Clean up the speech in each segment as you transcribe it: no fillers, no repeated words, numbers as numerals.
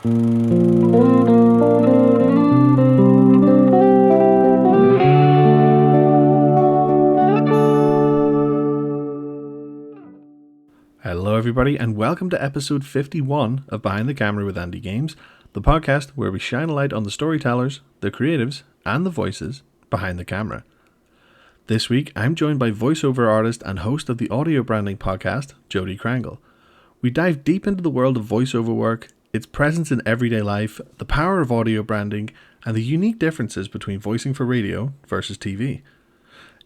Hello, everybody, and welcome to episode 51 of Behind the Camera with Andy Games, the podcast where we shine a light on the storytellers, the creatives, and the voices behind the camera. This week, I'm joined by voiceover artist and host of the audio branding podcast, Jodi Krangle. We dive deep into the world of voiceover work, its presence in everyday life, the power of audio branding, and the unique differences between voicing for radio versus TV.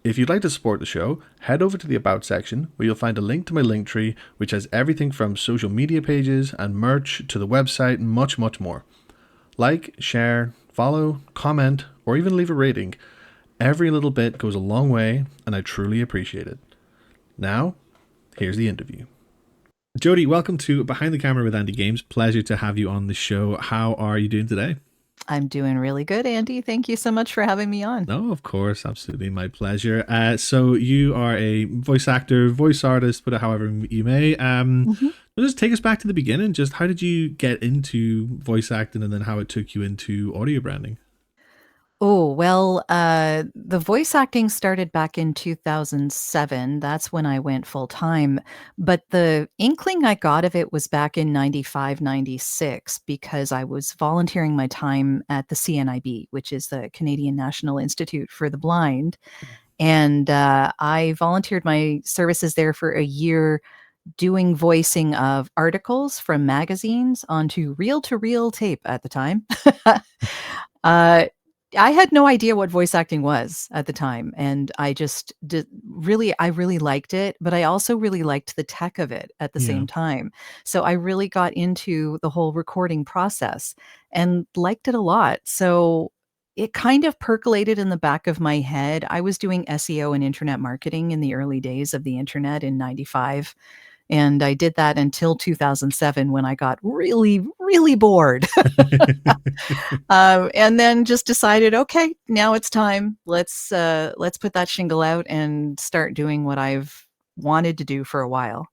If you'd like to support the show, head over to the About section where you'll find a link to my Linktree, which has everything from social media pages and merch to the website and much, much more. Like, share, follow, comment, or even leave a rating. Every little bit goes a long way, and I truly appreciate it. Now, here's the interview. Jodi, welcome to Behind the Camera with Andy Games. Pleasure to have you on the show. How are you doing today? I'm doing really good, Andy. Thank you so much for having me on. No, of course. Absolutely. My pleasure. So you are a voice actor, voice artist, put it however you may. Just take us back to the beginning. Just how did you get into voice acting and then how it took you into audio branding? Oh, well, the voice acting started back in 2007. That's when I went full time. But the inkling I got of it was back in 95, 96, because I was volunteering my time at the CNIB, which is the Canadian National Institute for the Blind. And I volunteered my services there for a year doing voicing of articles from magazines onto reel-to-reel tape at the time. uh, I had no idea what voice acting was at the time, and I just I really liked it, but I also really liked the tech of it at the same time. So I really got into the whole recording process and liked it a lot. So it kind of percolated in the back of my head. I was doing SEO and internet marketing in the early days of the internet in 95. And I did that until 2007 when I got really, really bored. And then just decided, okay, now it's time. Let's put that shingle out and start doing what I've wanted to do for a while.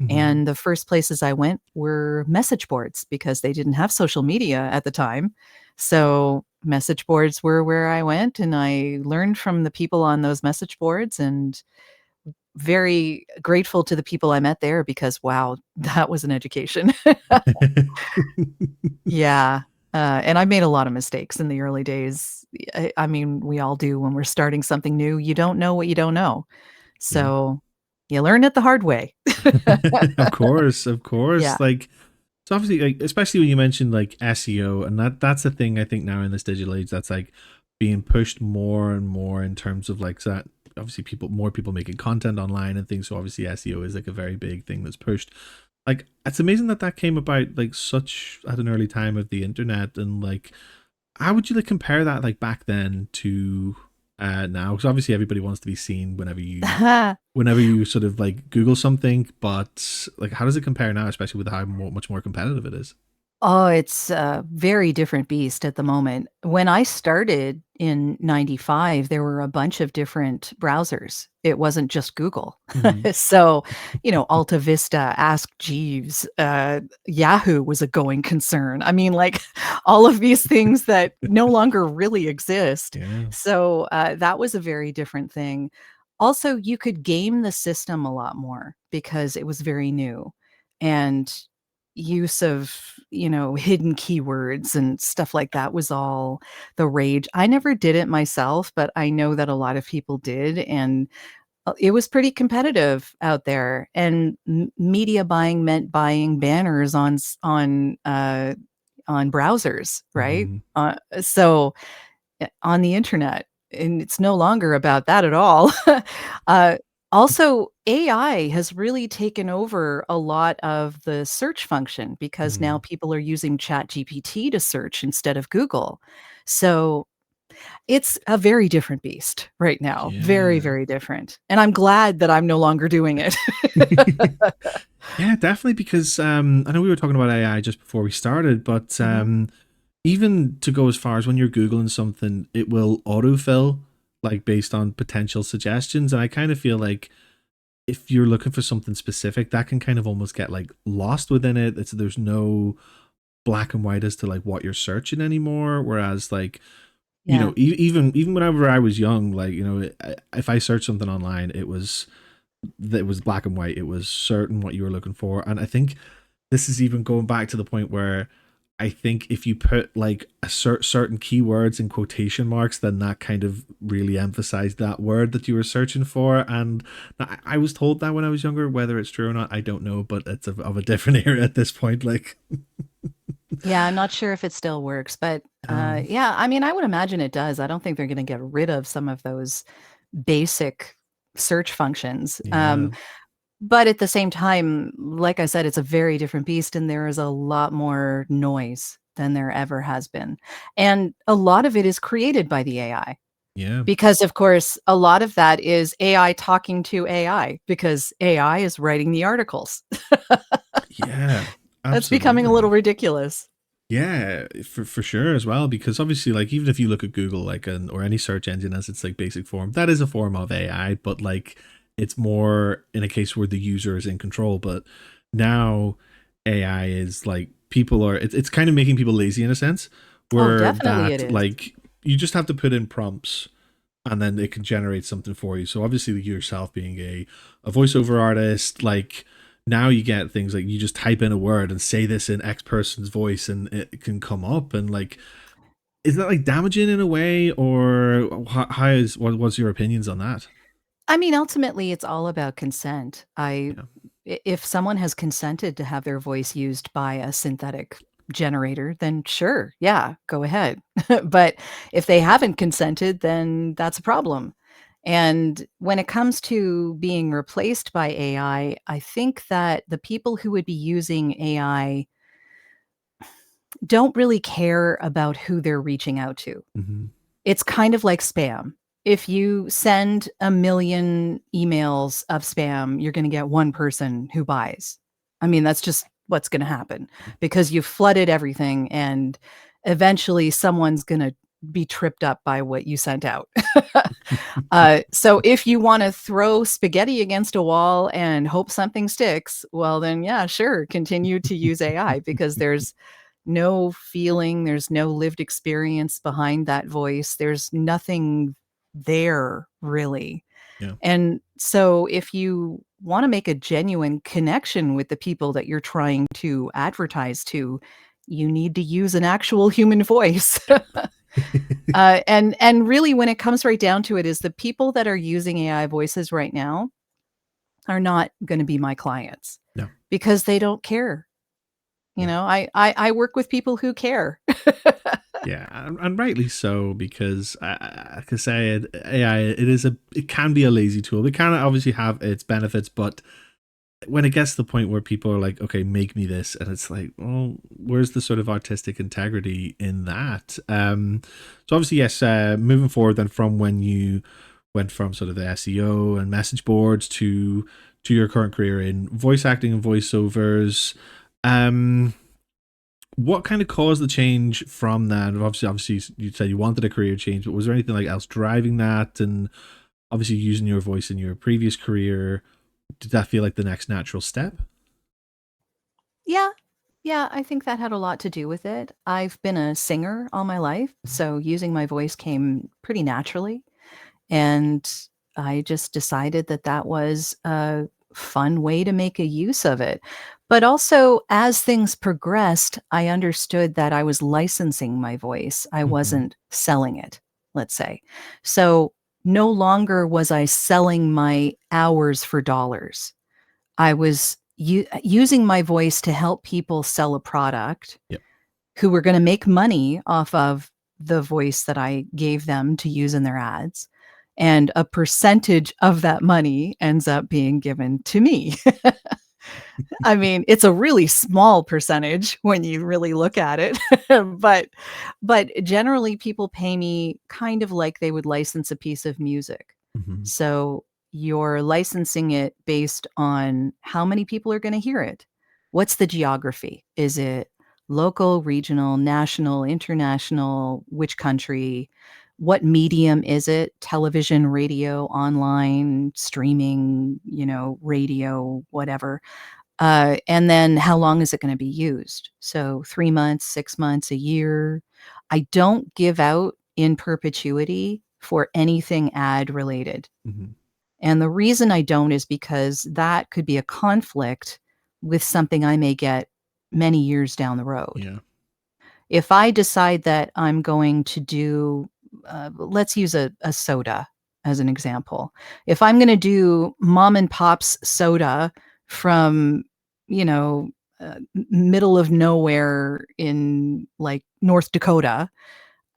And the first places I went were message boards because they didn't have social media at the time. So message boards were where I went, and I learned from the people on those message boards, and very grateful to the people I met there because, wow, that was an education. Yeah. And I made a lot of mistakes in the early days. I mean, we all do when we're starting something new. You don't know what you don't know. So you learn it the hard way. Of course. Yeah. Like, so obviously, like, especially when you mentioned like SEO, and that's the thing I think now in this digital age that's like being pushed more and more in terms of like that. Obviously, more people making content online and things. So obviously, SEO is like a very big thing that's pushed. Like, it's amazing that came about like such at an early time of the internet. And like, how would you like compare that like back then to now? Because obviously, everybody wants to be seen whenever you sort of like Google something. But like, how does it compare now, especially with how much more competitive it is? Oh, it's a very different beast at the moment. When I started in 95, there were a bunch of different browsers. It wasn't just Google. So, Alta Vista, Ask Jeeves, Yahoo was a going concern. I mean, like all of these things that no longer really exist. Yeah. So that was a very different thing. Also, you could game the system a lot more because it was very new. And use of, hidden keywords and stuff like that was all the rage. I never did it myself, but I know that a lot of people did, and it was pretty competitive out there. And media buying meant buying banners on browsers, right? So on the internet, and it's no longer about that at all. Also, AI has really taken over a lot of the search function because now people are using ChatGPT to search instead of Google. So it's a very different beast right now. Very, very different. And I'm glad that I'm no longer doing it. Yeah, definitely. Because I know we were talking about AI just before we started, but even to go as far as when you're Googling something, it will autofill like based on potential suggestions. And I kind of feel like if you're looking for something specific, that can kind of almost get like lost within it. There's no black and white as to like what you're searching anymore. Whereas like, Yeah. even whenever I was young, like, if I searched something online, it was black and white. It was certain what you were looking for. And I think this is even going back to the point where I think if you put like a certain keywords in quotation marks, then that kind of really emphasized that word that you were searching for. And I was told that when I was younger. Whether it's true or not, I don't know. But it's of a different era at this point. Like, Yeah, I'm not sure if it still works, but um, yeah, I mean, I would imagine it does. I don't think they're going to get rid of some of those basic search functions. yeah, But at the same time, like I said, it's a very different beast, and there is a lot more noise than there ever has been. And a lot of it is created by the AI yeah, because, of course, a lot of that is AI talking to AI because AI is writing the articles. yeah, That's becoming a little absolutely. ridiculous. Yeah, for sure as well, because obviously, like, even if you look at Google, like, or any search engine as its like basic form, that is a form of AI, but like it's more in a case where the user is in control. But now AI is like people are it's kind of making people lazy in a sense, Oh, where definitely it that is. like you just have to put in prompts and then it can generate something for you. So obviously yourself being a voiceover artist, like now you get things like you just type in a word and say this in X person's voice and it can come up. And like, is that like damaging in a way, or how is what's your opinions on that? I mean, ultimately, it's all about consent. Yeah. If someone has consented to have their voice used by a synthetic generator, then sure, yeah, go ahead. But if they haven't consented, then that's a problem. And when it comes to being replaced by I think that the people who would be using AI don't really care about who they're reaching out to. Hmm. It's kind of like spam. If you send a million emails of spam, you're going to get one person who buys. I mean, that's just what's going to happen because you've flooded everything and eventually someone's going to be tripped up by what you sent out. So if you want to throw spaghetti against a wall and hope something sticks, well, then yeah, sure, continue to use AI because there's no feeling, there's no lived experience behind that voice. There's nothing there really. Yeah. And so if you want to make a genuine connection with the people that you're trying to advertise to, you need to use an actual human voice. And really when it comes right down to it is the people that are using AI voices right now are not going to be my clients No. because they don't care. You Yeah. know, I work with people who care. Yeah, and rightly so, because like I say, AI it can be a lazy tool. It can obviously have its benefits, but when it gets to the point where people are like, okay, make me this, and it's like, well, where's the sort of artistic integrity in that? So obviously, yes, moving forward then from when you went from sort of the SEO and message boards to your current career in voice acting and voiceovers, um what kind of caused the change from that? Obviously you said you wanted a career change, but was there anything like else driving that? And obviously using your voice in your previous career, did that feel like the next natural step? Yeah. Yeah, I think that had a lot to do with it. I've been a singer all my life, so using my voice came pretty naturally, and I just decided that that was a fun way to make a use of it. But also, as things progressed, I understood that I was licensing my voice. I Mm-hmm. wasn't selling it, let's say. So, no longer was I selling my hours for dollars. I was using my voice to help people sell a product Yep. who were going to make money off of the voice that I gave them to use in their ads. And a percentage of that money ends up being given to me. I mean, it's a really small percentage when you really look at it. but but generally people pay me kind of like they would license a piece of music. Mm-hmm. So you're licensing it based on how many people are going to hear it. What's the geography? Is it local, regional, national, international, which country? What medium is it? Television, radio, online, streaming, radio, whatever. And then how long is it going to be used? So 3 months, 6 months, a year. I don't give out in perpetuity for anything ad related. Hmm. And the reason I don't is because that could be a conflict with something I may get many years down the road. Yeah. If I decide that I'm going to do, let's use a soda as an example. If I'm going to do mom and pop's soda from, you know, middle of nowhere in like North Dakota,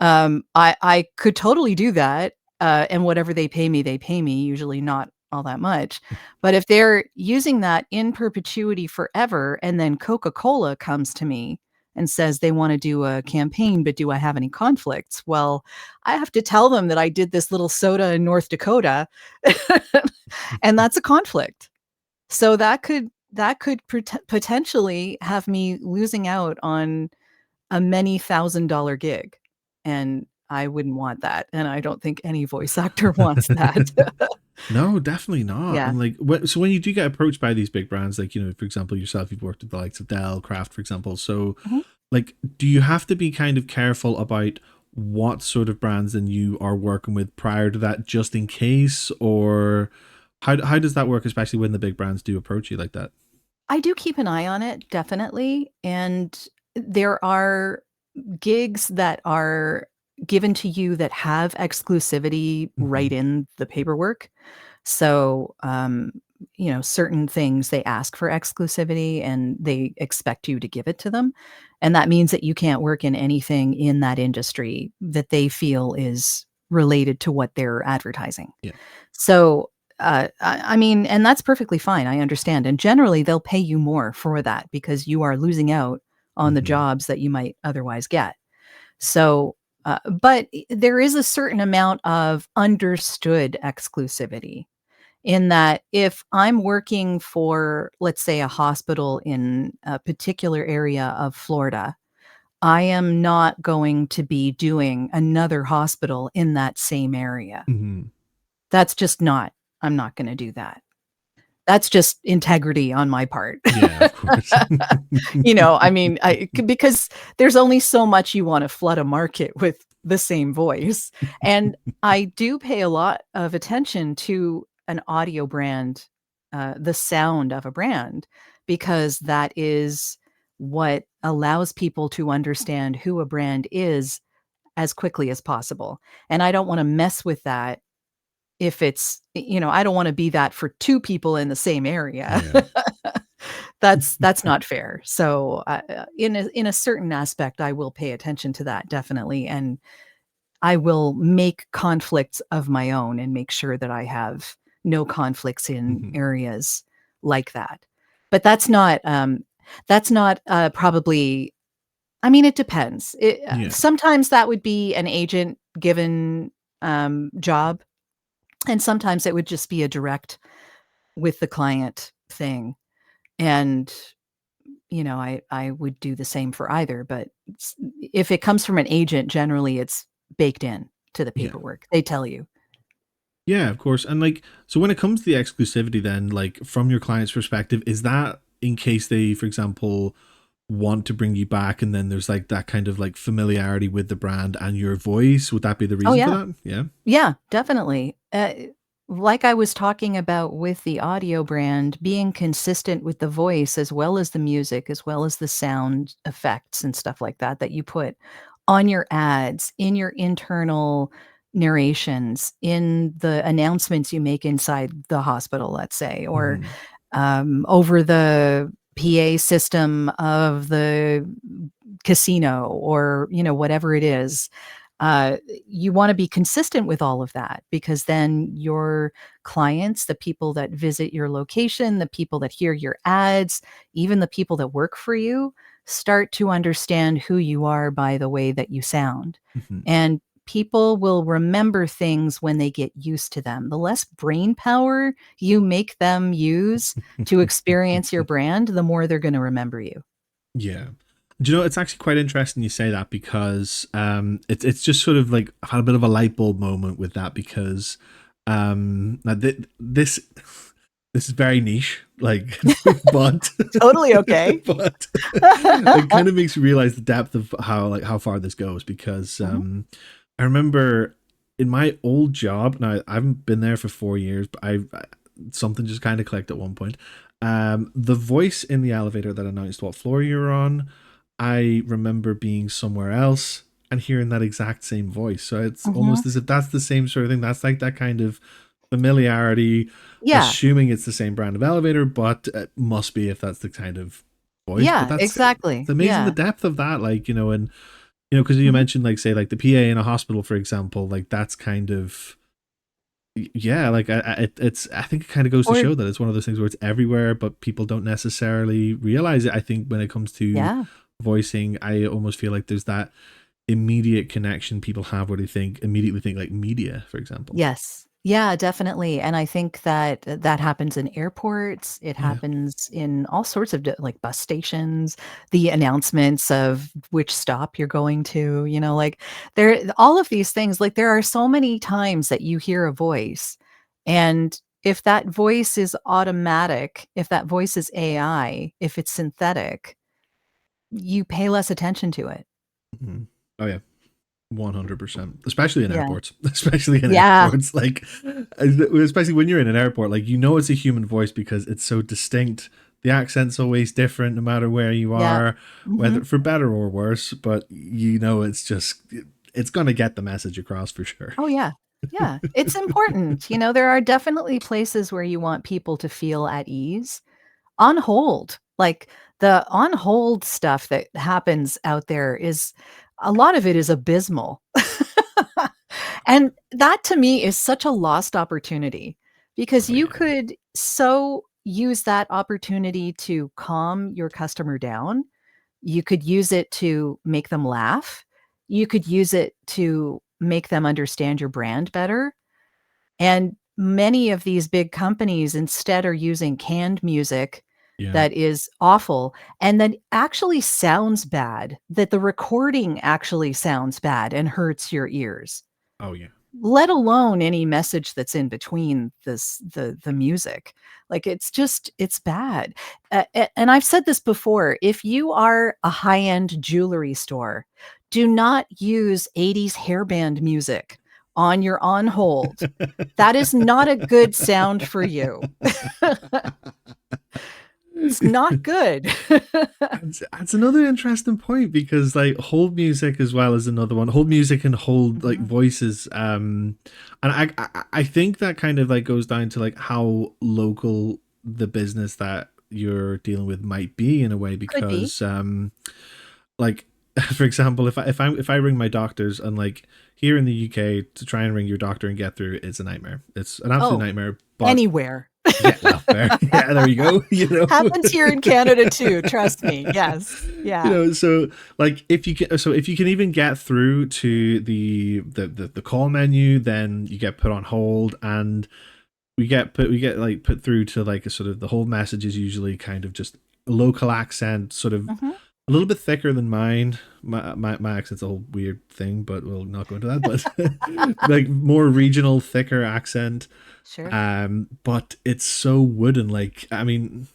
I could totally do that, and whatever they pay me, usually not all that much. But if they're using that in perpetuity forever, and then Coca-Cola comes to me and says they wanna do a campaign, but do I have any conflicts? Well, I have to tell them that I did this little soda in North Dakota, and that's a conflict. So that could potentially have me losing out on a many $1,000 gig, and I wouldn't want that, and I don't think any voice actor wants that. No, definitely not. Yeah. And like, so when you do get approached by these big brands, like, for example, yourself, you've worked with the likes of Dell, Kraft, for example. So, Mhm. like, do you have to be kind of careful about what sort of brands then you are working with prior to that, just in case, or how does that work, especially when the big brands do approach you like that? I do keep an eye on it, definitely, and there are gigs that are given to you that have exclusivity right Hmm. in the paperwork. So, certain things they ask for exclusivity and they expect you to give it to them. And that means that you can't work in anything in that industry that they feel is related to what they're advertising. Yeah. So, I mean, and that's perfectly fine. I understand. And generally, they'll pay you more for that because you are losing out on the Hmm. jobs that you might otherwise get. So, but there is a certain amount of understood exclusivity in that if I'm working for, let's say, a hospital in a particular area of Florida, I am not going to be doing another hospital in that same area. Hmm. That's just not, I'm not going to do that. That's just integrity on my part. Yeah, of course. I mean, because there's only so much you want to flood a market with the same voice. And I do pay a lot of attention to an audio brand, the sound of a brand, because that is what allows people to understand who a brand is as quickly as possible. And I don't want to mess with that if it's, I don't want to be that for two people in the same area. Yeah. That's not fair. So, in a certain aspect, I will pay attention to that definitely, and I will make conflicts of my own and make sure that I have no conflicts in Hmm. areas like that. But that's not probably. I mean, it depends. Yeah. Sometimes that would be an agent given job, and sometimes it would just be a direct with the client thing. And I would do the same for either, but if it comes from an agent, generally it's baked in to the Yeah. paperwork. They tell you. Yeah, of course. And like, so when it comes to the exclusivity, then, like, from your client's perspective, is that in case they, for example, want to bring you back and then there's like that kind of like familiarity with the brand and your voice? Would that be the Oh, reason for yeah. that? Yeah. Yeah, definitely. Like I was talking about with the audio brand, being consistent with the voice as well as the music, as well as the sound effects and stuff like that, that you put on your ads, in your internal narrations, in the announcements you make inside the hospital, let's say, or Hmm. over the PA system of the casino, or whatever it is. uh, you want to be consistent with all of that, because then your clients, the people that visit your location, the people that hear your ads, even the people that work for you, start to understand who you are by the way that you sound. Hmm. And people will remember things when they get used to them. The less brain power you make them use to experience your brand, the more they're going to remember you. Yeah. Do you know, it's actually quite interesting you say that because it's just sort of like I've had a bit of a light bulb moment with that because now this is very niche. like, but Totally okay. but it kind of makes you realize the depth of how far this goes, because Mhm. I remember in my old job, now I haven't been there for 4 years, but something just kind of clicked at one point. The voice in the elevator that announced what floor you're on, I remember being somewhere else and hearing that exact same voice. So it's Mhm. almost as if that's the same sort of thing. That's like that kind of familiarity, Yeah. assuming it's the same brand of elevator, but it must be if that's the kind of voice. But Yeah, that's it's exactly. amazing the Yeah. depth of that, like, and because you Mhm. mentioned, like, say, like the PA in a hospital, for example, like that's kind of, yeah, like it's I think it kind of goes to Or show that it's one of those things where it's everywhere, but people don't necessarily realize it. I think when it comes to yeah. voicing, I almost feel like there's that immediate connection people have where they immediately think like media, for example. Yes. Yeah, definitely, and I think that that happens in airports, it Yeah. happens in all sorts of like, bus stations, the announcements of which stop you're going to, like, there all of these things, like, there are so many times that you hear a voice, and if that voice is automatic, if that voice is AI, if it's synthetic, you pay less attention to it. Mhm. Oh yeah. 100%, especially in Yeah. airports, especially in Yeah. airports, like, especially when you're in an airport, like, it's a human voice because it's so distinct. The accent's always different no matter where you Yeah. are, whether Mhm. for better or worse, but it's just, it's going to get the message across for sure. Oh, yeah. Yeah, it's important, there are definitely places where you want people to feel at ease. On hold, like, the on hold stuff that happens out there is a lot of it is abysmal. And that to me is such a lost opportunity because Oh you yeah. could so use that opportunity to calm your customer down. You could use it to make them laugh. You could use it to make them understand your brand better. And many of these big companies instead are using canned music Yeah. that is awful and that actually sounds bad, that the recording actually sounds bad and hurts your ears, Oh yeah. let alone any message that's in between the music. Like, it's bad. And I've said this before, if you are a high-end jewelry store, do not use 80s hairband music on your on hold. That is not a good sound for you. It's not good. That's another interesting point, because like hold music as well as another one. Hold music and hold like Mhm. voices. And I think that kind of like goes down to like how local the business that you're dealing with might be in a way, Could be. because like for example, if I ring my doctors, and like here in the UK to try and ring your doctor and get through, it's a nightmare. It's an absolute Oh, nightmare. But anywhere. yeah, well, fair. Yeah, there you go. Happens here in Canada too, trust me. Yes. Yeah. So like if you can even get through to the call menu, then you get put on hold, and we get like put through to like a sort of, the whole message is usually kind of just a local accent, sort of Mhm. a little bit thicker than mine. My accent's a whole weird thing, but we'll not go into that. But like more regional, thicker accent. Sure. But it's so wooden. Like, I mean,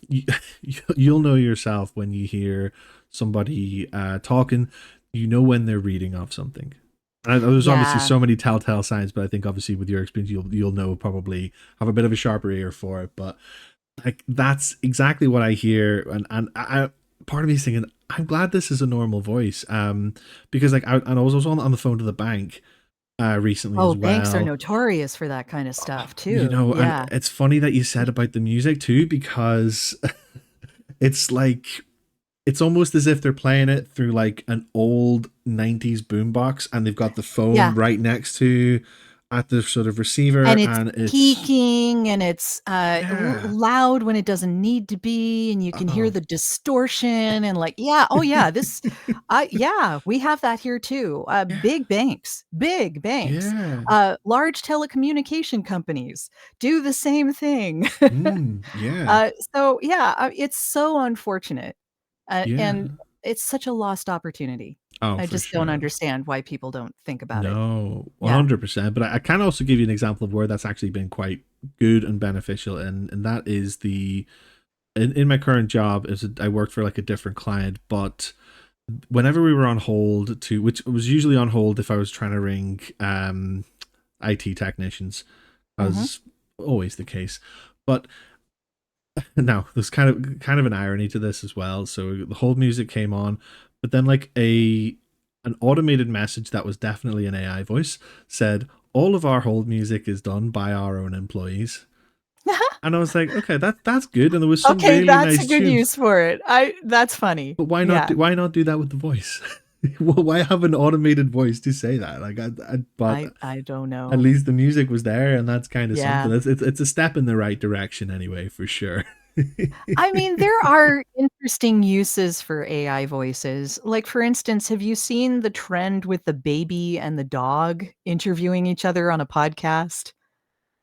you'll know yourself when you hear somebody talking. You know when they're reading off something. And there's obviously Yeah. so many telltale signs, but I think obviously with your experience, you'll know, probably have a bit of a sharper ear for it. But like that's exactly what I hear, and part of me is thinking, I'm glad this is a normal voice. Because like and I was also on the phone to the bank recently Oh, as banks are well. notorious for that kind of stuff too. And Yeah. it's funny that you said about the music too, because it's like, it's almost as if they're playing it through like an old 90s boombox, and they've got the phone Yeah. right next to at the sort of receiver, And it's and it's, peaking and it's, yeah. loud when it doesn't need to be, and you can hear Oh. the distortion and, like, yeah, oh, yeah, yeah, we have that here too. Yeah. Big banks, Yeah. large telecommunication companies do the same thing. Yeah. So, yeah, it's so unfortunate, and Yeah. it's such a lost opportunity. Oh, I for just don't sure. understand why people don't think about it. No, Yeah. 100%. But I can also give you an example of where that's actually been quite good and beneficial, and that is in my current job, I worked for like a different client, but whenever we were on hold to, which was usually on hold if I was trying to ring IT technicians, Mhm. as always the case. But now there's kind of an irony to this as well. So the hold music came on, but then like a an automated message that was definitely an AI voice said all of our hold music is done by our own employees. And I was like, okay, that's good. And there was some Okay, really that's a nice good tunes. use for it. I That's funny. But Yeah. why not do that with the voice? Why have an automated voice to say that? Like but I don't at know. least the music was there, and that's kind of something. Yeah. It's a step in the right direction anyway, for sure. I mean, there are interesting uses for AI voices. Like, for instance, have you seen the trend with the baby and the dog interviewing each other on a podcast?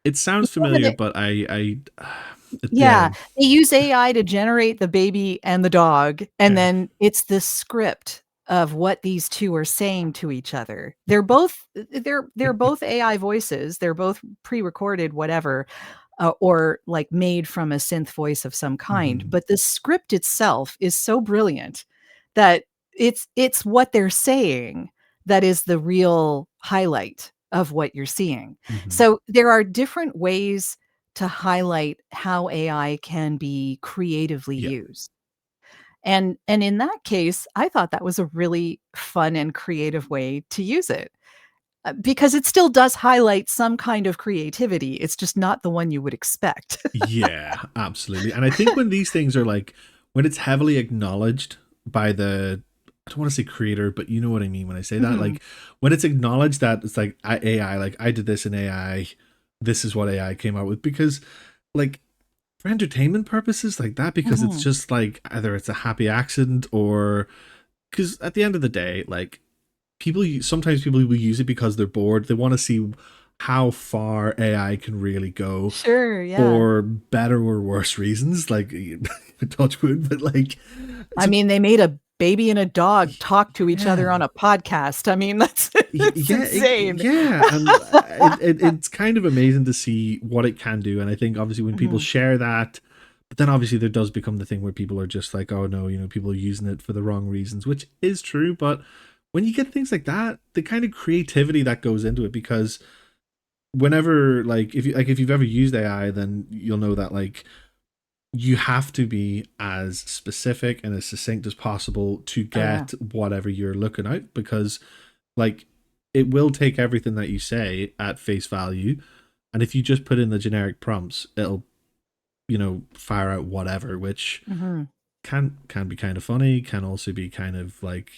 It You sounds know that familiar, it but yeah. Yeah, they use AI to generate the baby and the dog, and Okay. then it's the script of what these 2 are saying to each other. They're both AI voices, they're both pre-recorded, whatever, or, like, made from a synth voice of some kind, Hmm. but the script itself is so brilliant that it's what they're saying that is the real highlight of what you're seeing. Hmm. So, there are different ways to highlight how AI can be creatively Yeah. used. And in that case, I thought that was a really fun and creative way to use it, because it still does highlight some kind of creativity, it's just not the one you would expect. Yeah, absolutely. And I think when these things are like, when it's heavily acknowledged by the, I don't want to say creator, but you know what I mean when I say that. Mhm. Like when it's acknowledged that it's like AI, like I did this in AI, this is what AI came out with. Because like for entertainment purposes, like that, because it's Mhm. just like either it's a happy accident or because at the end of the day, like sometimes people will use it because they're bored. They want to see how far AI can really go Sure, yeah. for better or worse reasons, like touch wood, but like I so mean, they made a baby and a dog talk to each other yeah. on a podcast. I mean, that's it's Yeah, insane. yeah, and it's kind of amazing to see what it can do. And I think obviously when people Mhm. share that, but then obviously there does become the thing where people are just like, oh no, people are using it for the wrong reasons, which is true. But when you get things like that, the kind of creativity that goes into it, because whenever if you've ever used AI, then you'll know that like you have to be as specific and as succinct as possible to Oh, yeah. get whatever you're looking at, because like it will take everything that you say at face value, and if you just put in the generic prompts, it'll fire out whatever, which Mhm. can be kind of funny, can also be kind of like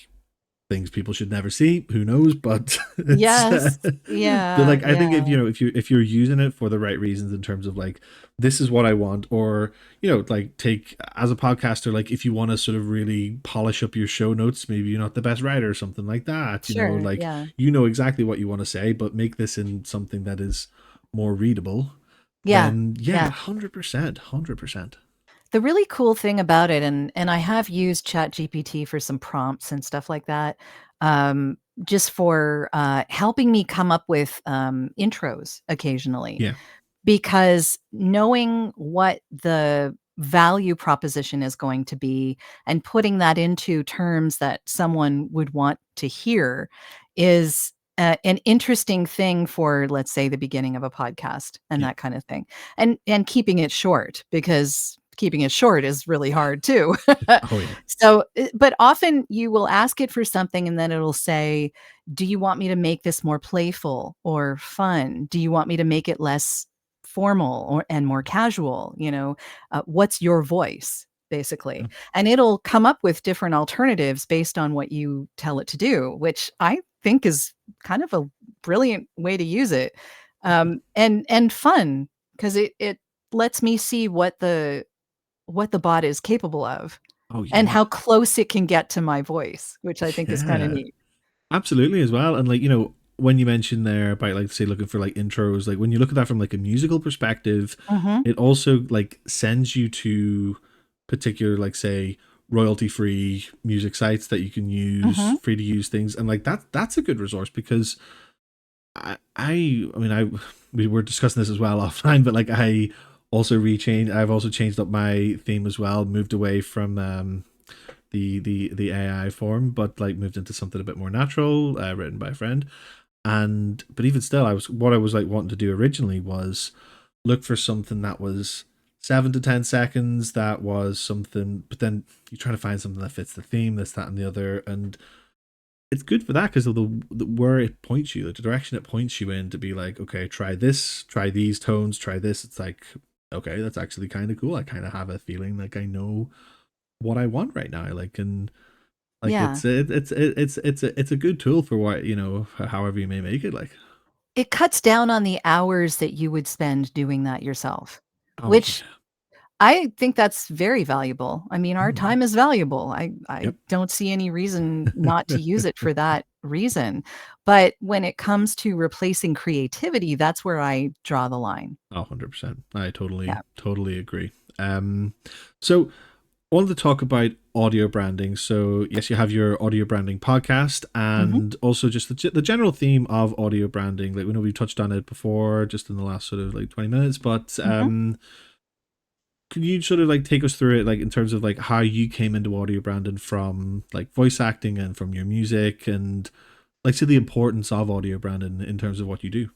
things people should never see. Who knows? But it's Yes. but Yeah, like I think yeah. if you're using it for the right reasons in terms of like this is what I want, or like take as a podcaster, like if you want to sort of really polish up your show notes, maybe you're not the best writer or something like that. Sure, Like yeah. exactly what you want to say, but make this in something that is more readable. Yeah, Then yeah, yeah. 100%, 100%. The really cool thing about it, and I have used ChatGPT for some prompts and stuff like that, just for, helping me come up with, intros occasionally. Yeah, Because knowing what the value proposition is going to be and putting that into terms that someone would want to hear is an interesting thing for, let's say, the beginning of a podcast and yeah. that kind of thing. And keeping it short, because keeping it short is really hard too. Oh yeah. So, but often you will ask it for something and then it'll say, "Do you want me to make this more playful or fun? Do you want me to make it less formal or and more casual?" What's your voice, basically? And it'll come up with different alternatives based on what you tell it to do, which I think is kind of a brilliant way to use it. And fun, 'cause it lets me see what the bot is capable of Oh and yeah. how close it can get to my voice, which I think is kinda Yeah. neat. Absolutely as well. And like, when you mentioned there about like say looking for like intros, like when you look at that from like a musical perspective, Mhm, it also like sends you to particular like say royalty free music sites that you can use, mhm. free to use things. And like that's a good resource because I mean we were discussing this as well offline, but like I Also rechanged. I've also changed up my theme as well. Moved away from the AI form, but like moved into something a bit more natural, written by a friend. And but even still, I was like wanting to do originally was look for something that was 7 to 10 seconds. That was something, but then you're trying to find something that fits the theme, this, that, and the other, and it's good for that because of the where it points you, the direction it points you in to be like, okay, try this, try these tones, try this. It's like, okay, that's actually kind of cool. I kind of have a feeling like I know what I want right now. Like, and like Yeah. it's a good tool for what however you may make it. Like, It cuts down on the hours that you would spend doing that yourself, oh yeah, which I think that's very valuable. I mean, our mm, time is valuable. I yep, don't see any reason not to use it for that reason. But when it comes to replacing creativity, that's where I draw the line. 100%. I Yeah. totally agree. So I wanted to talk about audio branding. So yes, you have your audio branding podcast, Mhm, and also just the general theme of audio branding. Like we know we've touched on it before, just in the last sort of like 20 minutes. But mhm. can you sort of like take us through it, like in terms of like how you came into audio branding from like voice acting and from your music, and like to the importance of audio branding in terms of what you do?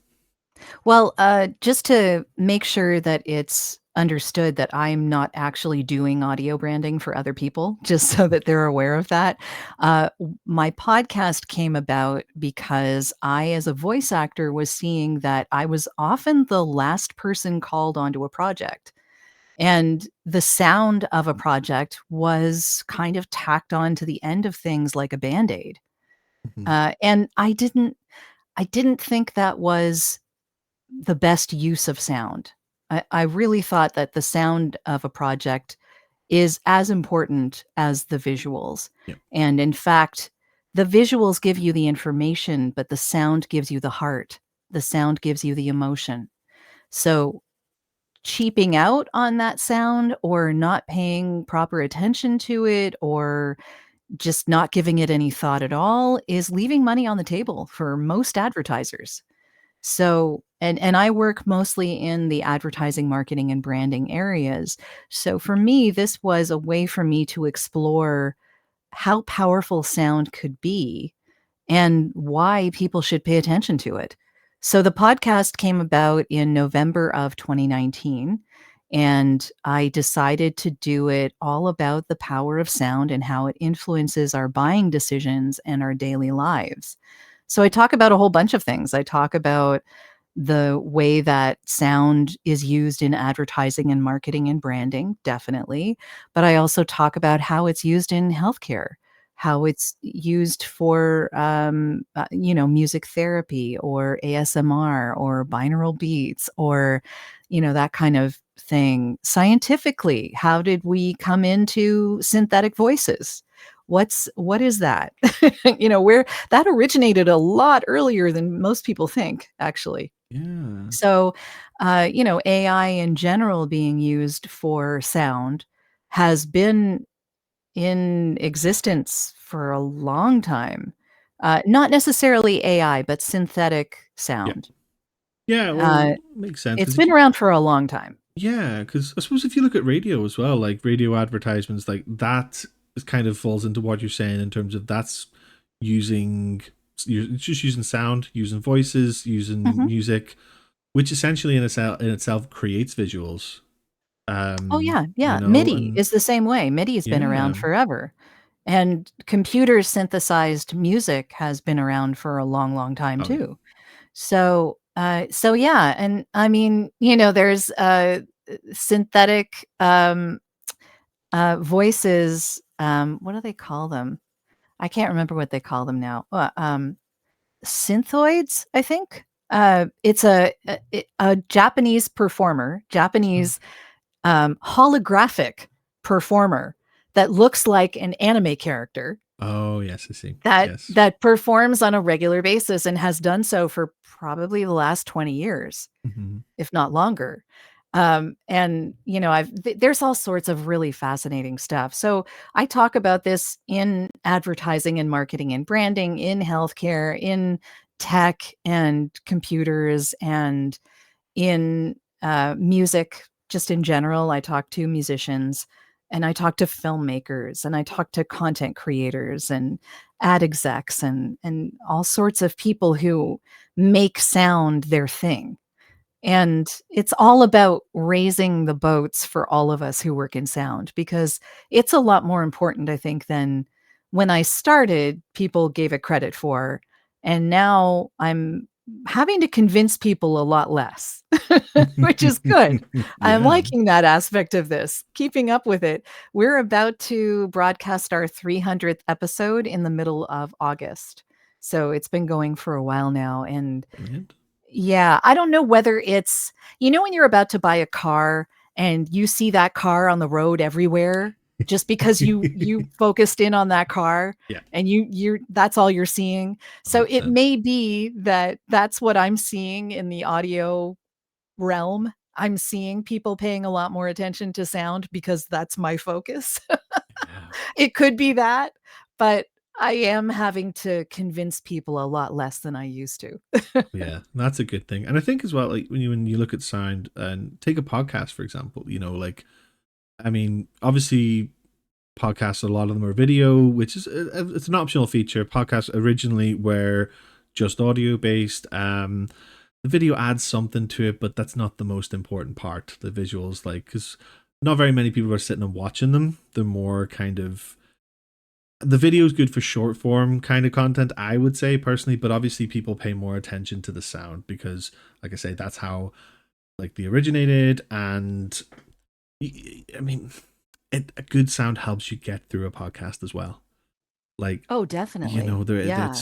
Well, just to make sure that it's understood that I'm not actually doing audio branding for other people, just so that they're aware of that. My podcast came about because I, as a voice actor, was seeing that I was often the last person called onto a project. And the sound of a project was kind of tacked on to the end of things like a band-aid. Mhm. And I didn't think that was the best use of sound. I really thought that the sound of a project is as important as the visuals. Yeah. And in fact, the visuals give you the information, but the sound gives you the heart. The sound gives you the emotion. So cheaping out on that sound or not paying proper attention to it or just not giving it any thought at all is leaving money on the table for most advertisers. So and I work mostly in the advertising, marketing, and branding areas. So for me, this was a way for me to explore how powerful sound could be and why people should pay attention to it. So the podcast came about in November of 2019, and I decided to do it all about the power of sound and how it influences our buying decisions and our daily lives. So I talk about a whole bunch of things. I talk about the way that sound is used in advertising and marketing and branding, definitely. But I also talk about how it's used in healthcare, how it's used for, music therapy or ASMR or binaural beats or, that kind of thing. Scientifically, how did we come into synthetic voices? What is that? Where that originated a lot earlier than most people think, actually. Yeah. So, AI in general being used for sound has been in existence for a long time. Not necessarily AI, but synthetic Yeah. sound. Yeah. Uh, Well, makes sense it's because been around for a long time. yeah, because I suppose if you look at radio as well, like radio advertisements, like that is kind of falls into what you're saying in terms of that's using it's just using sound, using voices, using Mhm. music, which essentially in itself creates visuals. Oh, yeah, yeah. MIDI And is the same way. MIDI has been yeah, around forever, and computer synthesized music has been around for a long, long time oh yeah, too. So yeah, and I mean, there's, synthetic, voices, what do they call them? I can't remember what they call them now. Synthoids, I think? It's a Japanese performer, mm. Japanese, holographic performer that looks like an anime character Oh yes, I see. that Yes. that performs on a regular basis and has done so for probably the last 20 years, Hmm. if not longer. And there's all sorts of really fascinating stuff. So I talk about this in advertising and marketing and branding, in healthcare, in tech and computers, and in music. just in general. I talk to musicians and I talk to filmmakers and I talk to content creators and ad execs and all sorts of people who make sound their thing. And it's all about raising the boats for all of us who work in sound, because it's a lot more important, I think, than when I started, people gave it credit for. And now I'm having to convince people a lot less, which is good. I'm Yeah. liking that aspect of this, keeping up with it. We're about to broadcast our 300th episode in the middle of August. So it's been going for a while now. And Brilliant. yeah, I don't know whether it's, when you're about to buy a car and you see that car on the road everywhere just because you focused in on that car Yeah, and you're that's all you're seeing. So it 100%. may be that that's what I'm seeing in the audio realm. I'm seeing people paying a lot more attention to sound because that's my focus. Yeah. It could be that, but I am having to convince people a lot less than I used to. Yeah, that's a good thing. And I think as well, like when you look at sound and take a podcast, for example, like, I mean, obviously podcasts, a lot of them are video, which is it's an optional feature. Podcasts originally were just audio based. The video adds something to it, but that's not the most important part. The visuals, like, because not very many people are sitting and watching them. They're more kind of, the video is good for short form kind of content, I would say personally, but obviously people pay more attention to the sound because, like I say, that's how like they originated. And I mean, a good sound helps you get through a podcast as well. Like, Oh, definitely. Yeah.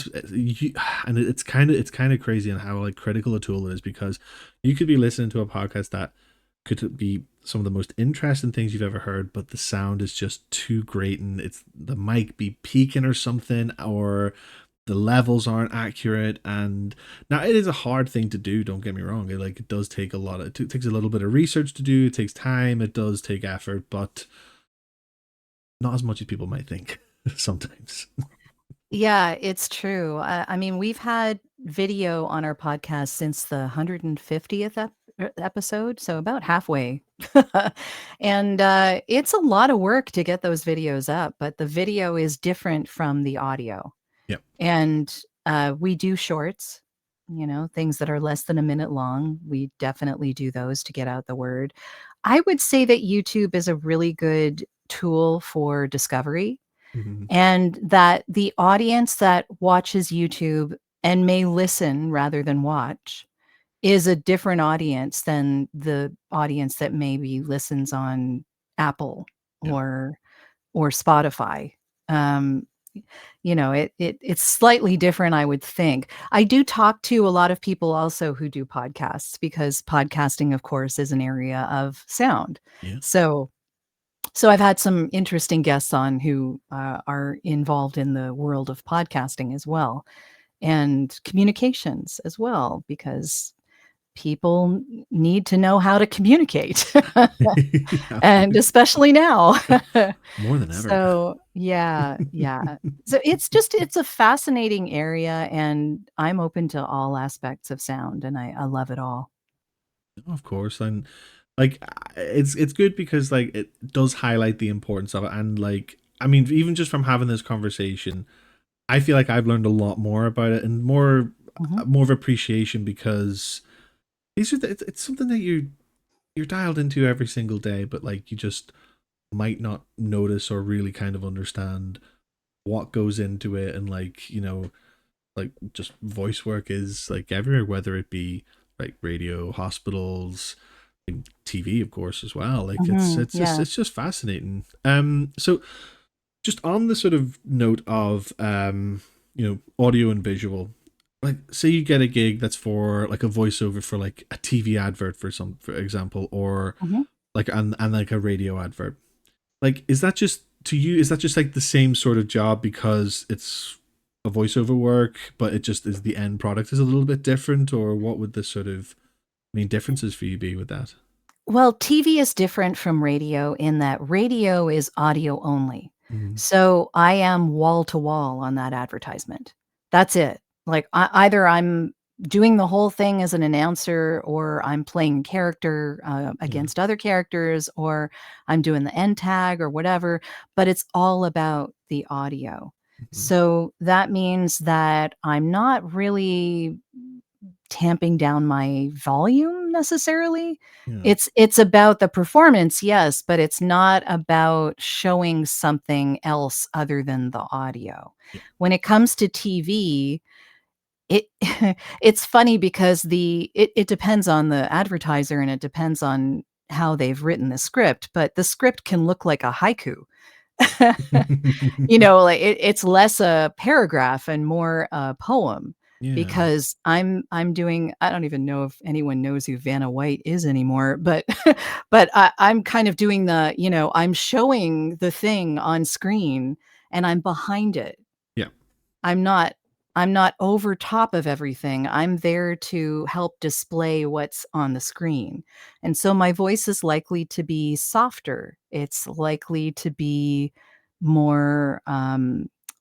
and it's kind of crazy on how like critical a tool it is, because you could be listening to a podcast that could be some of the most interesting things you've ever heard, but the sound is just too great, and it's the mic be peaking or something, or the levels aren't accurate. And now it is a hard thing to do, don't get me wrong. It does take a lot of, it takes a little bit of research to do, it takes time, it does take effort, but not as much as people might think sometimes. Yeah, it's true. I mean, we've had video on our podcast since the 150th episode, so about halfway. And it's a lot of work to get those videos up, but the video is different from the audio. Yep. And we do shorts, things that are less than a minute long. We definitely do those to get out the word. I would say that YouTube is a really good tool for discovery, Mhm. and that the audience that watches YouTube and may listen rather than watch is a different audience than the audience that maybe listens on Apple Yeah. or Spotify. Um, it's slightly different, I would think. I do talk to a lot of people also who do podcasts, because podcasting, of course, is an area of sound. Yeah. So I've had some interesting guests on who are involved in the world of podcasting as well, and communications as well, because people need to know how to communicate, and Absolutely. especially now. More than ever. So yeah, yeah. So it's a fascinating area, and I'm open to all aspects of sound, and I love it all. Of course. And like, it's good because like it does highlight the importance of it. And like, I mean, even just from having this conversation, I feel like I've learned a lot more about it, and Mhm. more of appreciation, because it's something that you're dialed into every single day, but like you just might not notice or really kind of understand what goes into it. And like, like just voice work is like everywhere, whether it be like radio, hospitals, TV, of course, as well. Like Mhm. Yeah. it's just fascinating. So just on the sort of note of audio and visual, like say you get a gig that's for like a voiceover for like a TV advert, for example, or Mhm. like and like a radio advert. Like, is that just to you? Is that just like the same sort of job because it's a voiceover work, but it just is the end product is a little bit different, or what would the sort of main differences for you be with that? Well, TV is different from radio in that radio is audio only. Mm, So I am wall to wall on that advertisement. That's it. Like either I'm doing the whole thing as an announcer, or I'm playing character Yeah. against other characters, or I'm doing the end tag or whatever, but it's all about the audio. Mhm. So that means that I'm not really tamping down my volume necessarily. Yeah. It's about the performance, yes, but it's not about showing something else other than the audio. Yeah. When it comes to TV, it it's funny because it depends on the advertiser and it depends on how they've written the script, but the script can look like a haiku. Like it's less a paragraph and more a poem Yeah. because I'm doing I don't even know if anyone knows who Vanna White is anymore, but but I'm kind of doing I'm showing the thing on screen and I'm behind it. Yeah. I'm not I'm not over top of everything. I'm there to help display what's on the screen. And so my voice is likely to be softer. It's likely to be more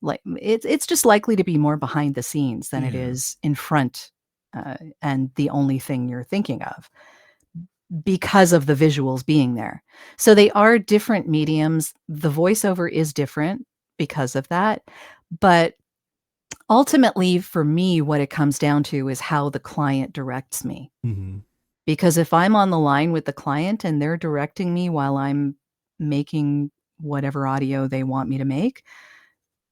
like it's just likely to be more behind the scenes than it Yeah. is in front and the only thing you're thinking of because of the visuals being there. So they are different mediums. The voiceover is different because of that. But ultimately, for me, what it comes down to is how the client directs me. Hmm. Because if I'm on the line with the client and they're directing me while I'm making whatever audio they want me to make,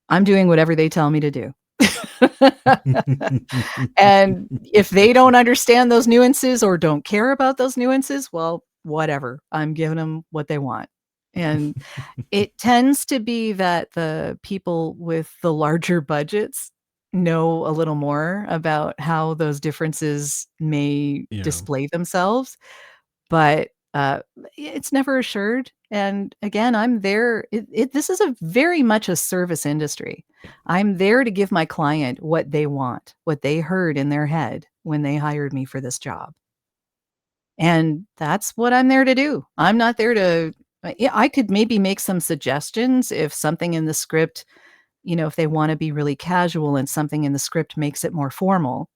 I'm doing whatever they tell me to do. And if they don't understand those nuances or don't care about those nuances, well, whatever. I'm giving them what they want. And it tends to be that the people with the larger budgets know a little more about how those differences may Yeah. display themselves, but, it's never assured, and again, I'm there this is a very much a service industry. Yeah. I'm there to give my client what they want, what they heard in their head when they hired me for this job. And that's what I'm there to do. I'm not there to yeah, I could maybe make some suggestions if something in the script, if they wanna be really casual and something in the script makes it more formal,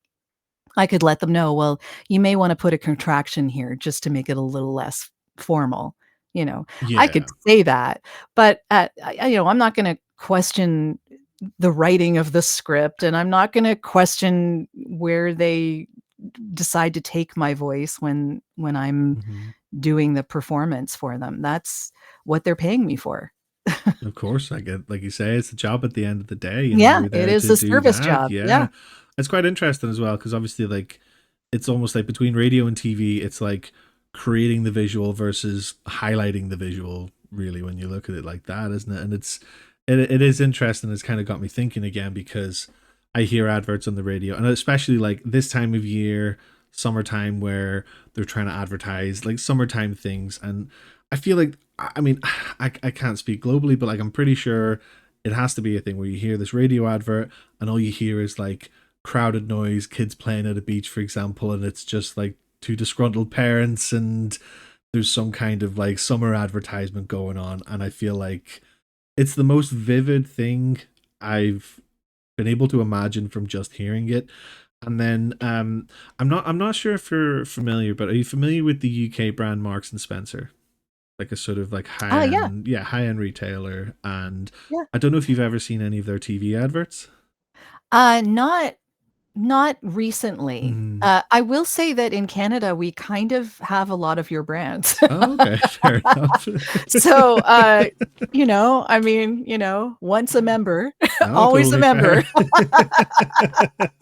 I could let them know, "Well, you may wanna put a contraction here just to make it a little less formal." You know, I could Yeah. say that, but, I'm not gonna question the writing of the script, and I'm not gonna question where they decide to take my voice when I'm Hmm. doing the performance for them. That's what they're paying me for. Of course, I get, like you say, it's a job at the end of the day. Yeah, You're it there is to a do service that. job. Yeah. Yeah. It's quite interesting as well because obviously, like, it's almost like between radio and TV, it's like creating the visual versus highlighting the visual, really, when you look at it like that, isn't it? And it is interesting. It's kind of got me thinking again because I hear adverts on the radio, and especially like this time of year, summertime, where they're trying to advertise like summertime things. And I feel like, I mean, I can't speak globally, but like I'm pretty sure it has to be a thing where you hear this radio advert and all you hear is like crowded noise, kids playing at a beach, for example, and it's just like two disgruntled parents and there's some kind of like summer advertisement going on. And I feel like it's the most vivid thing I've been able to imagine from just hearing it. And then I'm not sure if you're familiar, but are you familiar with the UK brand Marks and Spencer? Like a sort of like high Yeah, end, yeah, high end retailer. And yeah. I don't know if you've ever seen any of their TV adverts. Not recently. Mm. I will say that in Canada, we kind of have a lot of your brands. Oh, okay, fair enough. So, I mean, once a member, No, always a totally member. fair.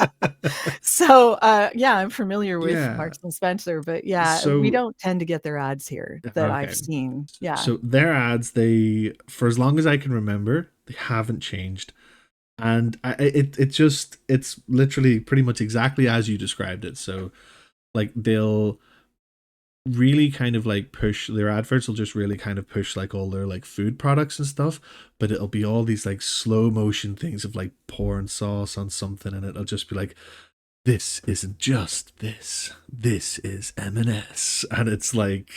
So, yeah, I'm familiar with Yeah. Marks& and Spencer, but yeah, we So don't tend to get their ads here that I've okay. seen. Yeah. So their ads, they, for as long as I can remember, they haven't changed. And it's literally pretty much exactly as you described it. So like they'll really kind of like push their adverts will just really kind of push like all their like food products and stuff, but it'll be all these like slow motion things of like pouring sauce on something, and it'll just be like, this isn't just this is M&S. And it's like,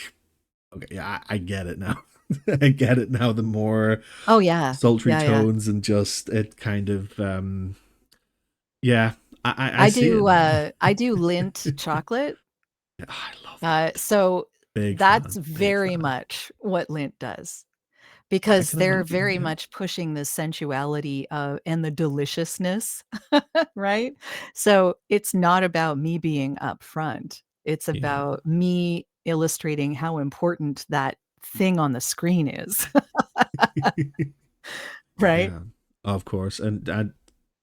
okay, yeah, I get it now. I get it now. The more Oh, yeah. sultry Yeah, yeah. tones and just it kind of yeah, I I see it do, now. I do Lindt chocolate. Yeah, I love Lindt. So Big that's fan, big very fan. much what Lindt does, I because can they're imagine, very yeah. much pushing the sensuality and the deliciousness, right? So it's not about me being upfront. It's Yeah. about me illustrating how important that thing on the screen is, right? Yeah, of course. And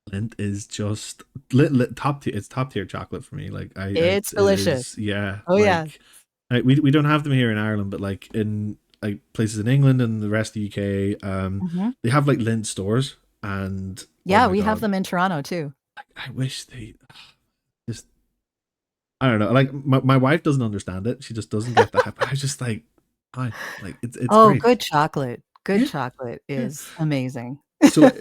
Lindt is just lit top tier. It's top tier chocolate for me. Like It's it delicious. is. Yeah, Oh, yeah. like we don't have them here in Ireland, but like in like places in England and the rest of the UK, Mhm. they have like Lindt stores, and oh Yeah, my we have god, them in Toronto too. I wish they just. I don't know. Like my wife doesn't understand it. She just doesn't get that. But I just I like it's Oh, great. good chocolate. Good Yeah, chocolate yeah. is amazing. So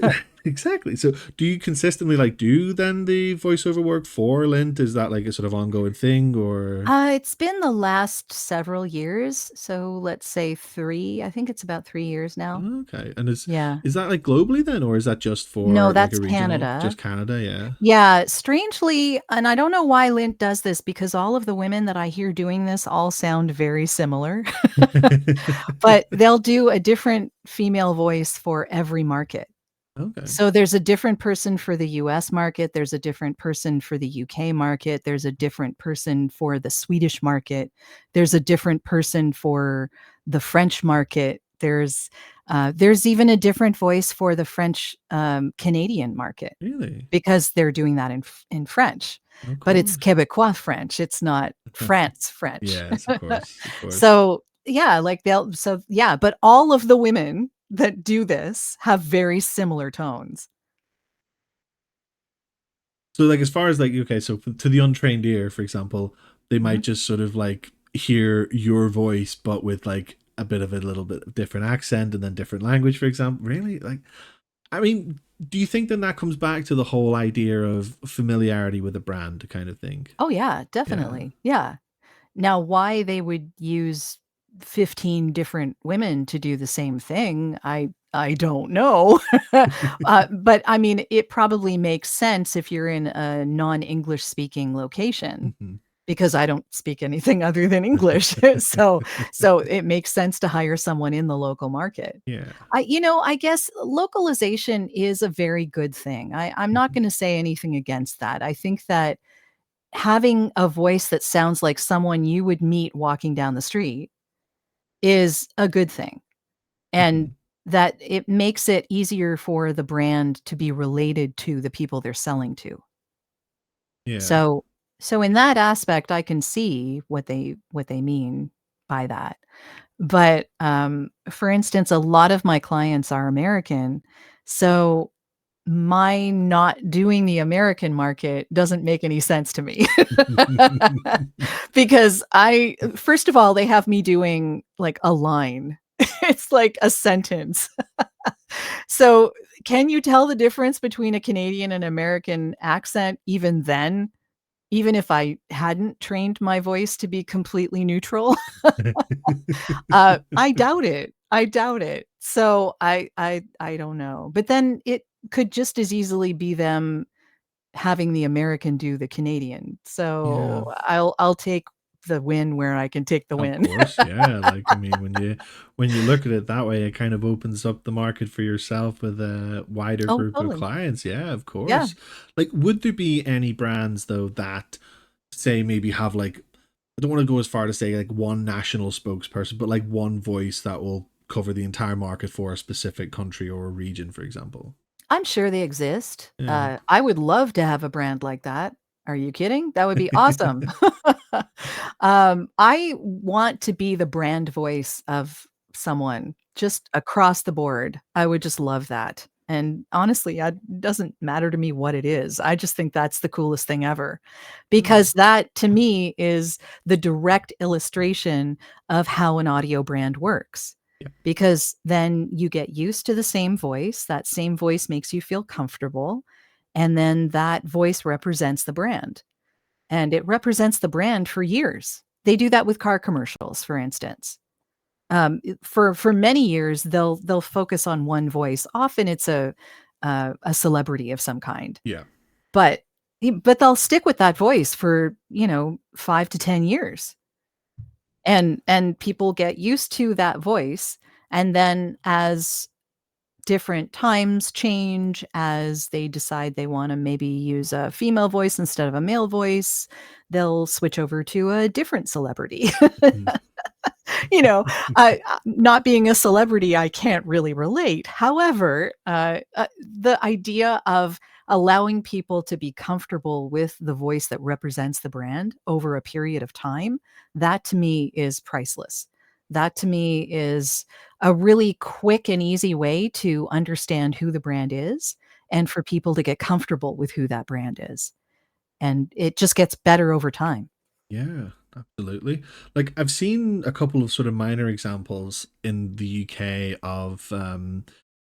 exactly. So do you consistently like do then the voiceover work for Lint? Is that like a sort of ongoing thing or It's been the last several years, so let's say 3. I think it's about 3 years now. okay? And Yeah. is that like globally then, or is that just No, for like a that's regional, Canada. just Canada? Yeah. Yeah, strangely, and I don't know why Lint does this because all of the women that I hear doing this all sound very similar, but they'll do a different female voice for every market. Okay. So there's a different person for the US market, there's a different person for the UK market, there's a different person for the Swedish market, there's a different person for the French market, there's even a different voice for the French, Canadian market Really? because they're doing that in French, Of but it's course. Québécois French, it's not France French. Yes, of course, of course. So, yeah, like, yeah, but all of the women that do this have very similar tones. So like as far as like okay, so to the untrained ear, for example, they might Mhm. just sort of like hear your voice, but with like a bit of a little bit of different accent and then different language, for example. Really, like I mean, do you think then that comes back to the whole idea of familiarity with a brand kind of thing? Oh, yeah, Yeah. definitely, yeah. Now why they would use 15 different women to do the same thing, I don't know. But, I mean, it probably makes sense if you're in a non-English speaking location, Hmm. because I don't speak anything other than English. So it makes sense to hire someone in the local market. Yeah. I guess localization is a very good thing. I'm not Hmm. gonna say anything against that. I think that having a voice that sounds like someone you would meet walking down the street is a good thing, and Hmm. that it makes it easier for the brand to be related to the people they're selling to. Yeah. So so in that aspect, I can see what they mean by that. But, for instance, a lot of my clients are American, so my not doing the American market doesn't make any sense to me. Because I first of all, they have me doing, like, a line. It's like a sentence. So, can you tell the difference between a Canadian and American accent even then? Even if I hadn't trained my voice to be completely neutral? I doubt it. I doubt it. So, I don't know. But then it could just as easily be them having the American do the Canadian. Yeah. So, I'll take the win where I can take the Of win. course, yeah. Like I mean, when you look at it that way, it kind of opens up the market for yourself with a wider Oh, group of totally. clients. Yeah, of Yeah. course. Like, would there be any brands though that say maybe have like I don't want to go as far to say like one national spokesperson, but like one voice that will cover the entire market for a specific country or a region, for example. I'm sure they exist. Yeah. I would love to have a brand like that. Are you kidding? That would be awesome. I want to be the brand voice of someone just across the board. I would just love that. And honestly, it doesn't matter to me what it is. I just think that's the coolest thing ever. Oh, Because that to me is the direct illustration of how an audio brand works. yeah. Because then you get used to the same voice, that same voice makes you feel comfortable, and then that voice represents the brand, and it represents the brand for years. They do that with car commercials, for instance. For many years, they'll focus on one voice. Often it's a celebrity of some kind, Yeah. but But they'll stick with that voice for, 5 to 10 years. And people get used to that voice, and then as different times change, as they decide they wanna maybe use a female voice instead of a male voice, they'll switch over to a different celebrity. Mhm. You know, not being a celebrity, I can't really relate. However, the idea of allowing people to be comfortable with the voice that represents the brand over a period of time, that to me is priceless. That to me is a really quick and easy way to understand who the brand is and for people to get comfortable with who that brand is. And it just gets better over time. Yeah, absolutely. Like I've seen a couple of sort of minor examples in the UK of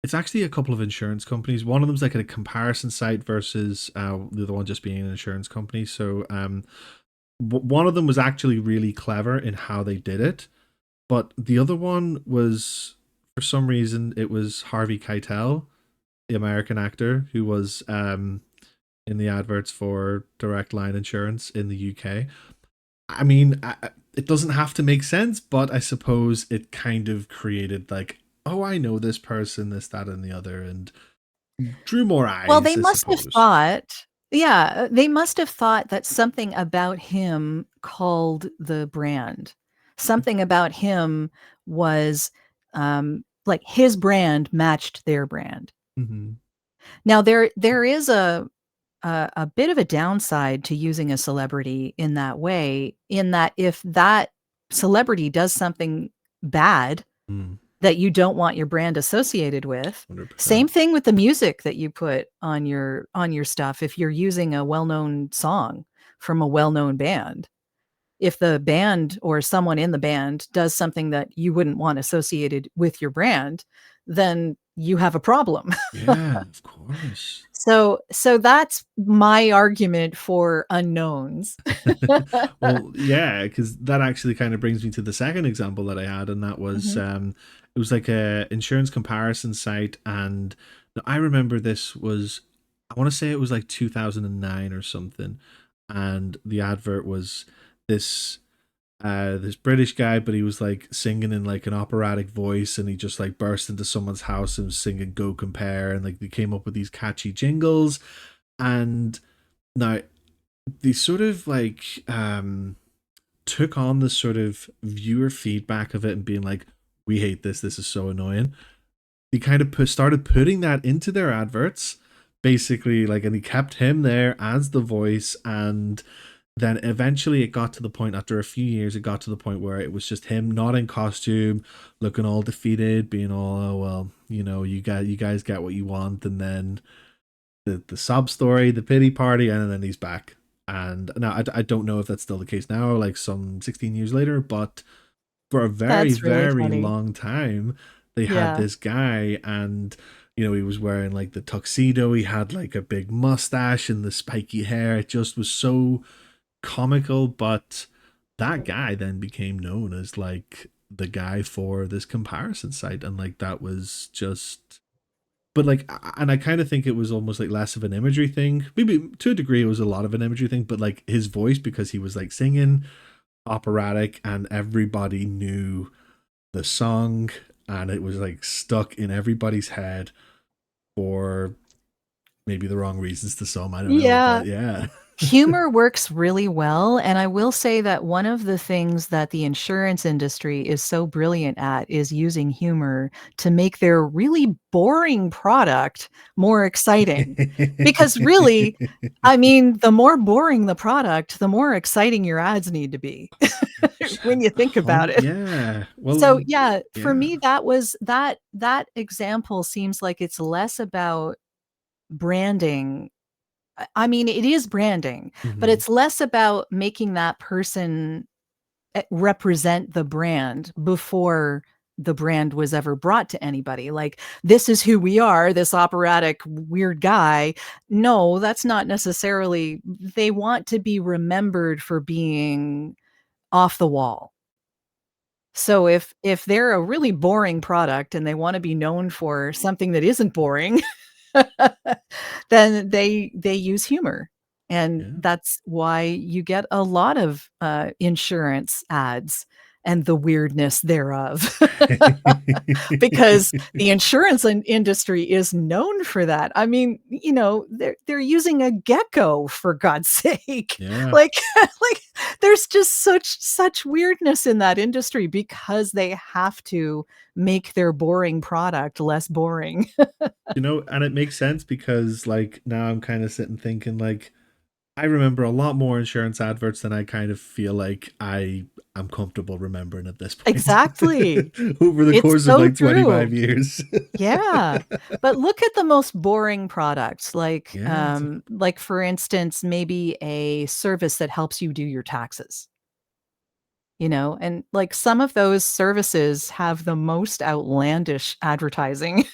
it's actually a couple of insurance companies. One of them's like a comparison site versus the other one just being an insurance company. So one of them was actually really clever in how they did it, but the other one was for some reason it was Harvey Keitel, the American actor who was in the adverts for Direct Line Insurance in the UK. I mean, it doesn't have to make sense, but I suppose it kind of created like, oh, I know this person, this, that, and the other, and drew more Well, eyes, they I must have suppose. thought yeah, they must have thought that something about him called the brand. Something about him was, like, his brand matched their brand. Mm-hmm. Now there is a bit of a downside to using a celebrity in that way, in that if that celebrity does something bad Mm, that you don't want your brand associated with. Same 100%. thing with the music that you put on your stuff if you're using a well-known song from a well-known band. If the band or someone in the band does something that you wouldn't want associated with your brand, then you have a problem. Yeah, of course. So that's my argument for unknowns. Well, yeah, because that actually kind of brings me to the second example that I had, and that was Mhm. it was like a insurance comparison site, and now, I remember this was I want to say it was like 2009 or something, and the advert was this this British guy, but he was like singing in like an operatic voice, and he just like burst into someone's house and was singing "Go Compare," and like they came up with these catchy jingles, and now they sort of like took on the sort of viewer feedback of it and being like, we hate this, this is so annoying. They kind of started putting that into their adverts, basically, like, and he kept him there as the voice. And then eventually it got to the point, after a few years, it got to the point where it was just him not in costume, looking all defeated, being all, oh well, you guys get what you want. And then the sob story, the pity party, and then he's back. And now I don't know if that's still the case now, like some 16 years later, but for a very, That's really very funny. long time, they had Yeah. this guy, and he was wearing like the tuxedo, he had like a big mustache and the spiky hair. It just was so comical, but that guy then became known as like the guy for this comparison site, and like that was just but like and I kind of think it was almost like less of an imagery thing, maybe to a degree it was a lot of an imagery thing, but like his voice, because he was like singing operatic and everybody knew the song, and it was like stuck in everybody's head for maybe the wrong reasons to some, I don't know, Yeah. but yeah. Humor works really well, and I will say that one of the things that the insurance industry is so brilliant at is using humor to make their really boring product more exciting. Because really, I mean, the more boring the product, the more exciting your ads need to be when you think about it. Yeah, So, well, yeah, for yeah. me, that was that example seems like it's less about branding. I mean, it is branding, but Hmm. it's less about making that person, represent the brand before the brand was ever brought to anybody. Like, "This is who we are, this operatic weird guy." No, that's not necessarily they want to be remembered for being off the wall. So if they're a really boring product and they wanna be known for something that isn't boring, then they use humor. And Yeah. that's why you get a lot of insurance ads and the weirdness thereof. Because the insurance industry is known for that. I mean, they're using a gecko, for God's sake. Yeah. Like there's just such weirdness in that industry because they have to make their boring product less boring. And it makes sense because like now I'm kind of sitting thinking like I remember a lot more insurance adverts than I kind of feel like I'm comfortable remembering at this point Exactly. over the It's course of so like true. 25 years. Yeah. But look at the most boring products, Yeah, like for instance, maybe a service that helps you do your taxes, and like some of those services have the most outlandish advertising,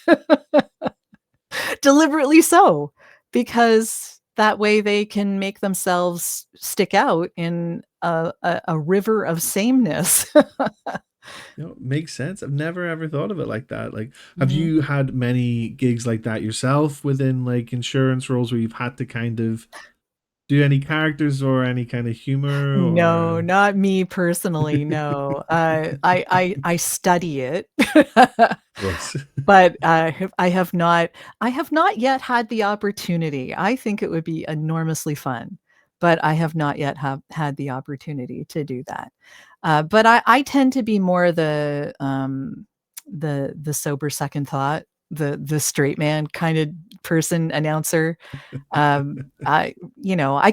deliberately so, because that way they can make themselves stick out in a river of sameness. makes sense. I've never ever thought of it like that. Like, have Mhm. you had many gigs like that yourself within like insurance roles where you've had to kind of do any characters or any kind of humor No, or not me personally, no. I study it. voice? But, I have not yet had the opportunity. I think it would be enormously fun, but I have not yet have had the opportunity to do that. But I tend to be more the sober second thought, the straight man kinda person, announcer. I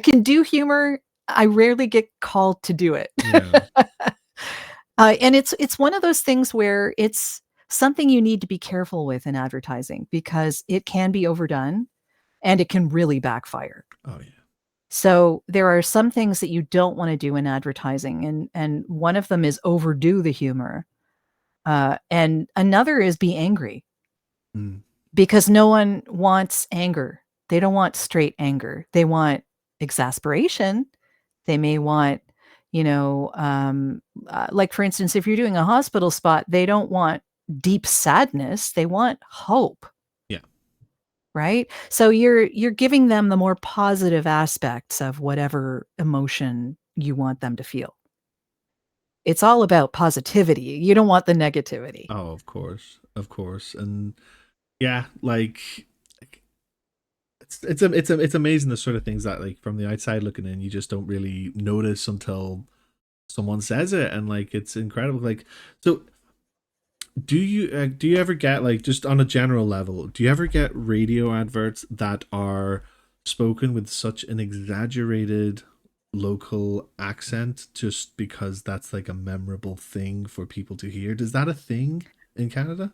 can do humor. I rarely get called to do it. Yeah. And it's one of those things where it's something you need to be careful with in advertising because it can be overdone and it can really backfire. Oh yeah. So there are some things that you don't want to do in advertising, and one of them is overdo the humor, and another is be angry Mm. because no one wants anger. They don't want straight anger. They want exasperation. They may want, like for instance, if you're doing a hospital spot, they don't want deep sadness. They want hope, Yeah. right? So you're giving them the more positive aspects of whatever emotion you want them to feel. It's all about positivity. You don't want the negativity. Oh, of course. Of course. And yeah, like it's amazing the sort of things that like from the outside looking in you just don't really notice until someone says it, and like it's incredible. Like, so do you ever get like just on a general level, do you ever get radio adverts that are spoken with such an exaggerated local accent just because that's like a memorable thing for people to hear? Is that a thing in Canada?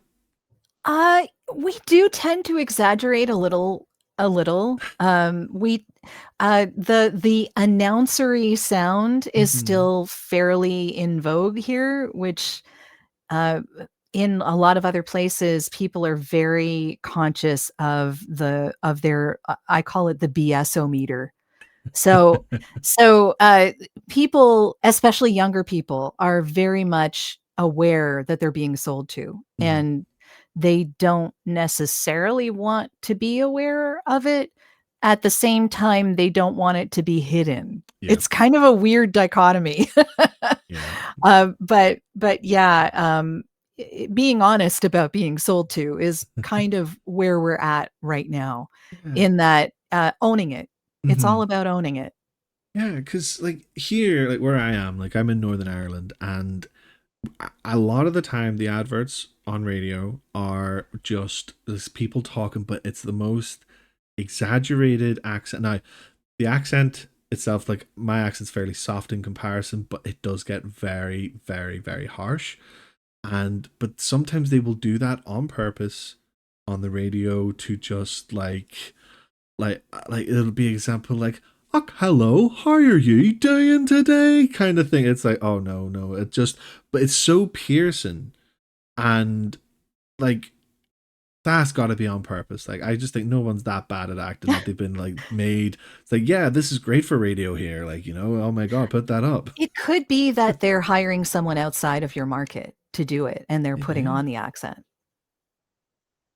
We do tend to exaggerate a little. The announcery sound is Mm-hmm. still fairly in vogue here, which uh, in a lot of other places, people are very conscious of their I call it the BS-o-meter. So so people, especially younger people, are very much aware that they're being sold to, Mm. and they don't necessarily want to be aware of it. At the same time, they don't want it to be hidden. Yeah. It's kind of a weird dichotomy. Yeah. But yeah, being honest about being sold to is kind of where we're at right now Yeah. in that, owning it. It's all Hmm. about owning it. Yeah, because like here, like where I am, like I'm in Northern Ireland, and a lot of the time the adverts on radio are just there's people talking, but it's the most exaggerated accent. Now, the accent itself, like my accent's fairly soft in comparison, but it does get very, very, very harsh. And but sometimes they will do that on purpose on the radio to just like it'll be example like, oh, hello, how are you doing today, kind of thing. It's like, oh no, no, it just, but it's so piercing, and like that's got to be on purpose. Like I just think no one's that bad at acting that they've been like made. It's like, yeah, this is great for radio here, like, oh my god, put that up. It could be that they're hiring someone outside of your market to do it, and they're putting Yeah, on the accent,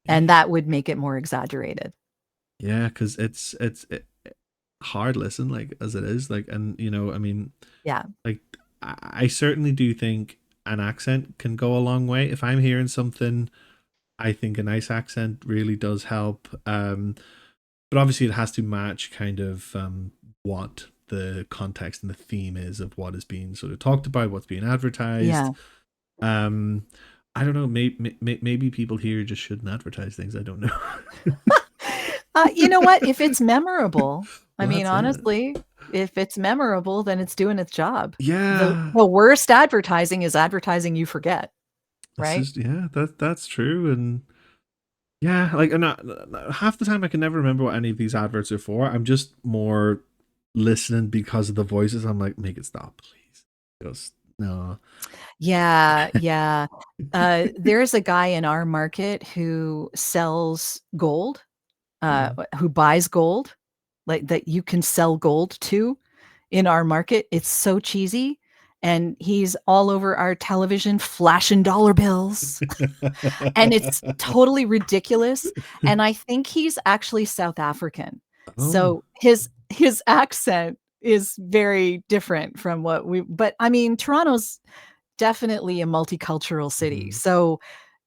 yeah, and that would make it more exaggerated. yeah, because hard listen, like as it is, like, and I mean, Yeah. like I certainly do think an accent can go a long way. If I'm hearing something, I think a nice accent really does help. But obviously, it has to match kind of what the context and the theme is of what is being sort of talked about, what's being advertised. Yeah. Um, I don't know. Maybe people here just shouldn't advertise things. I don't know. You know what? If it's memorable, I Well, mean, that's it. honestly, if it's memorable, then it's doing its job. The Yeah, the worst advertising is advertising you forget, this right? is yeah. That's true, and yeah, like, and half the time I can never remember what any of these adverts are for. I'm just more listening because of the voices. I'm like, make it stop, please. Just no. Yeah, yeah. There's a guy in our market who sells gold, Mm. who buys gold, like that you can sell gold to in our market. It's so cheesy. And he's all over our television flashing dollar bills. And it's totally ridiculous. And I think he's actually South African. Oh, So his accent is very different from but I mean, Toronto's definitely a multicultural city. mhm. So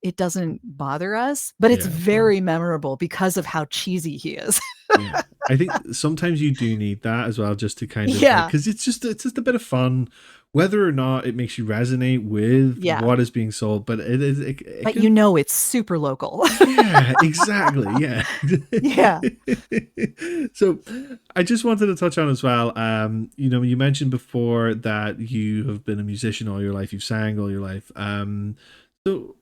it doesn't bother us, but it's Yeah, of course. very memorable because of how cheesy he is. Yeah, I think sometimes you do need that as well, just to kind of like, Yeah. because it's just a bit of fun, whether or not it makes you resonate with Yeah. what is being sold. But it But can. it's super local. Yeah, exactly. Yeah. Yeah. So I just wanted to touch on as well. You mentioned before that you have been a musician all your life, you've sang all your life. So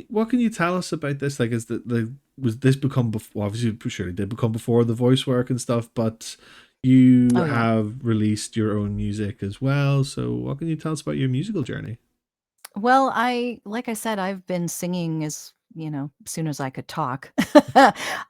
what can you tell us about this? Like, is that the was this become before? Obviously, surely did become before the voice work and stuff, but you Oh, yeah. have released your own music as well. So what can you tell us about your musical journey? Well, like I said, I've been singing as soon as I could talk.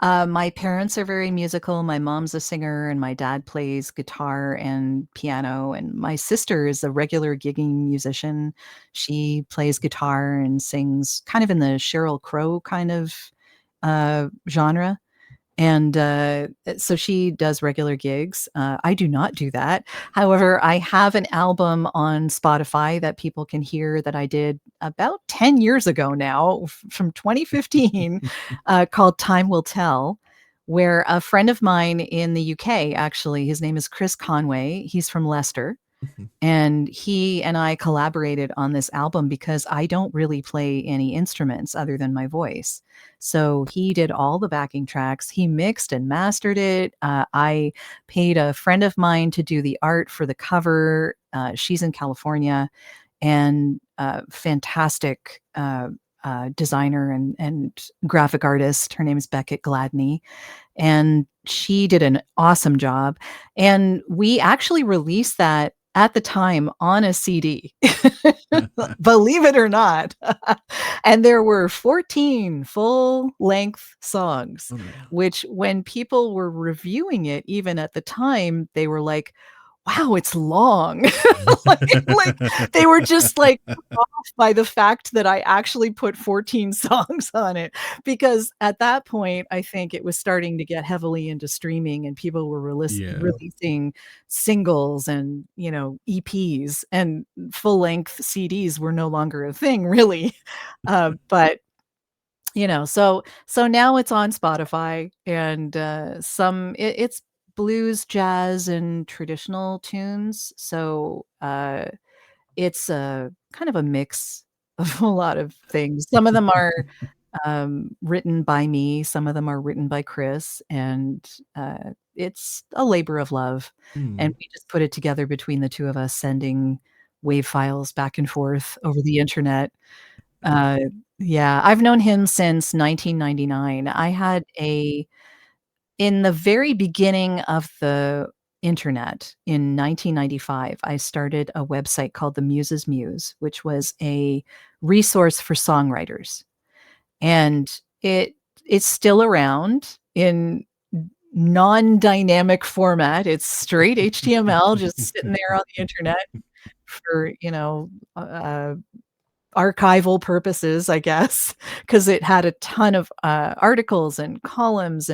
My parents are very musical. My mom's a singer, and my dad plays guitar and piano. And my sister is a regular gigging musician. She plays guitar and sings kind of in the Sheryl Crow kind of genre. And so she does regular gigs. I do not do that. However, I have an album on Spotify that people can hear that I did about 10 years ago now, from 2015, called Time Will Tell, where a friend of mine in the UK, actually, his name is Chris Conway, he's from Leicester. And he and I collaborated on this album because I don't really play any instruments other than my voice. So he did all the backing tracks. He mixed and mastered it. I paid a friend of mine to do the art for the cover. She's in California and fantastic designer and graphic artist. Her name is Beckett Gladney, and she did an awesome job. And we actually released that at the time on a CD, believe it or not. And there were 14 full length songs, Unreal. which when people were reviewing it, even at the time, they were like, wow, it's long. Like they were just like off by the fact that I actually put 14 songs on it, because at that point, I think it was starting to get heavily into streaming and people were Yeah. releasing singles and, EPs, and full length CDs were no longer a thing really. But so now it's on Spotify, and it's blues, jazz, and traditional tunes. So it's a kind of a mix of a lot of things. Some of them are written by me, some of them are written by Chris, and it's a labor of love. And Hmm. we just put it together between the two of us, sending wave files back and forth over the internet. uh, yeah, I've known him since 1999. I had a In the very beginning of the internet in 1995, I started a website called The Muse's Muse, which was a resource for songwriters. And it's still around in non-dynamic format. It's straight HTML just sitting there on the internet for, archival purposes, I guess, because it had a ton of articles and columns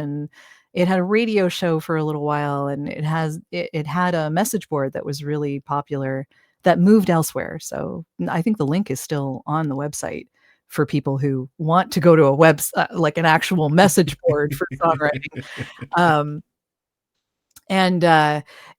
it had a radio show for a little while, and it had a message board that was really popular that moved elsewhere. So I think the link is still on the website for people who want to go to a like an actual message board for songwriting. Um, and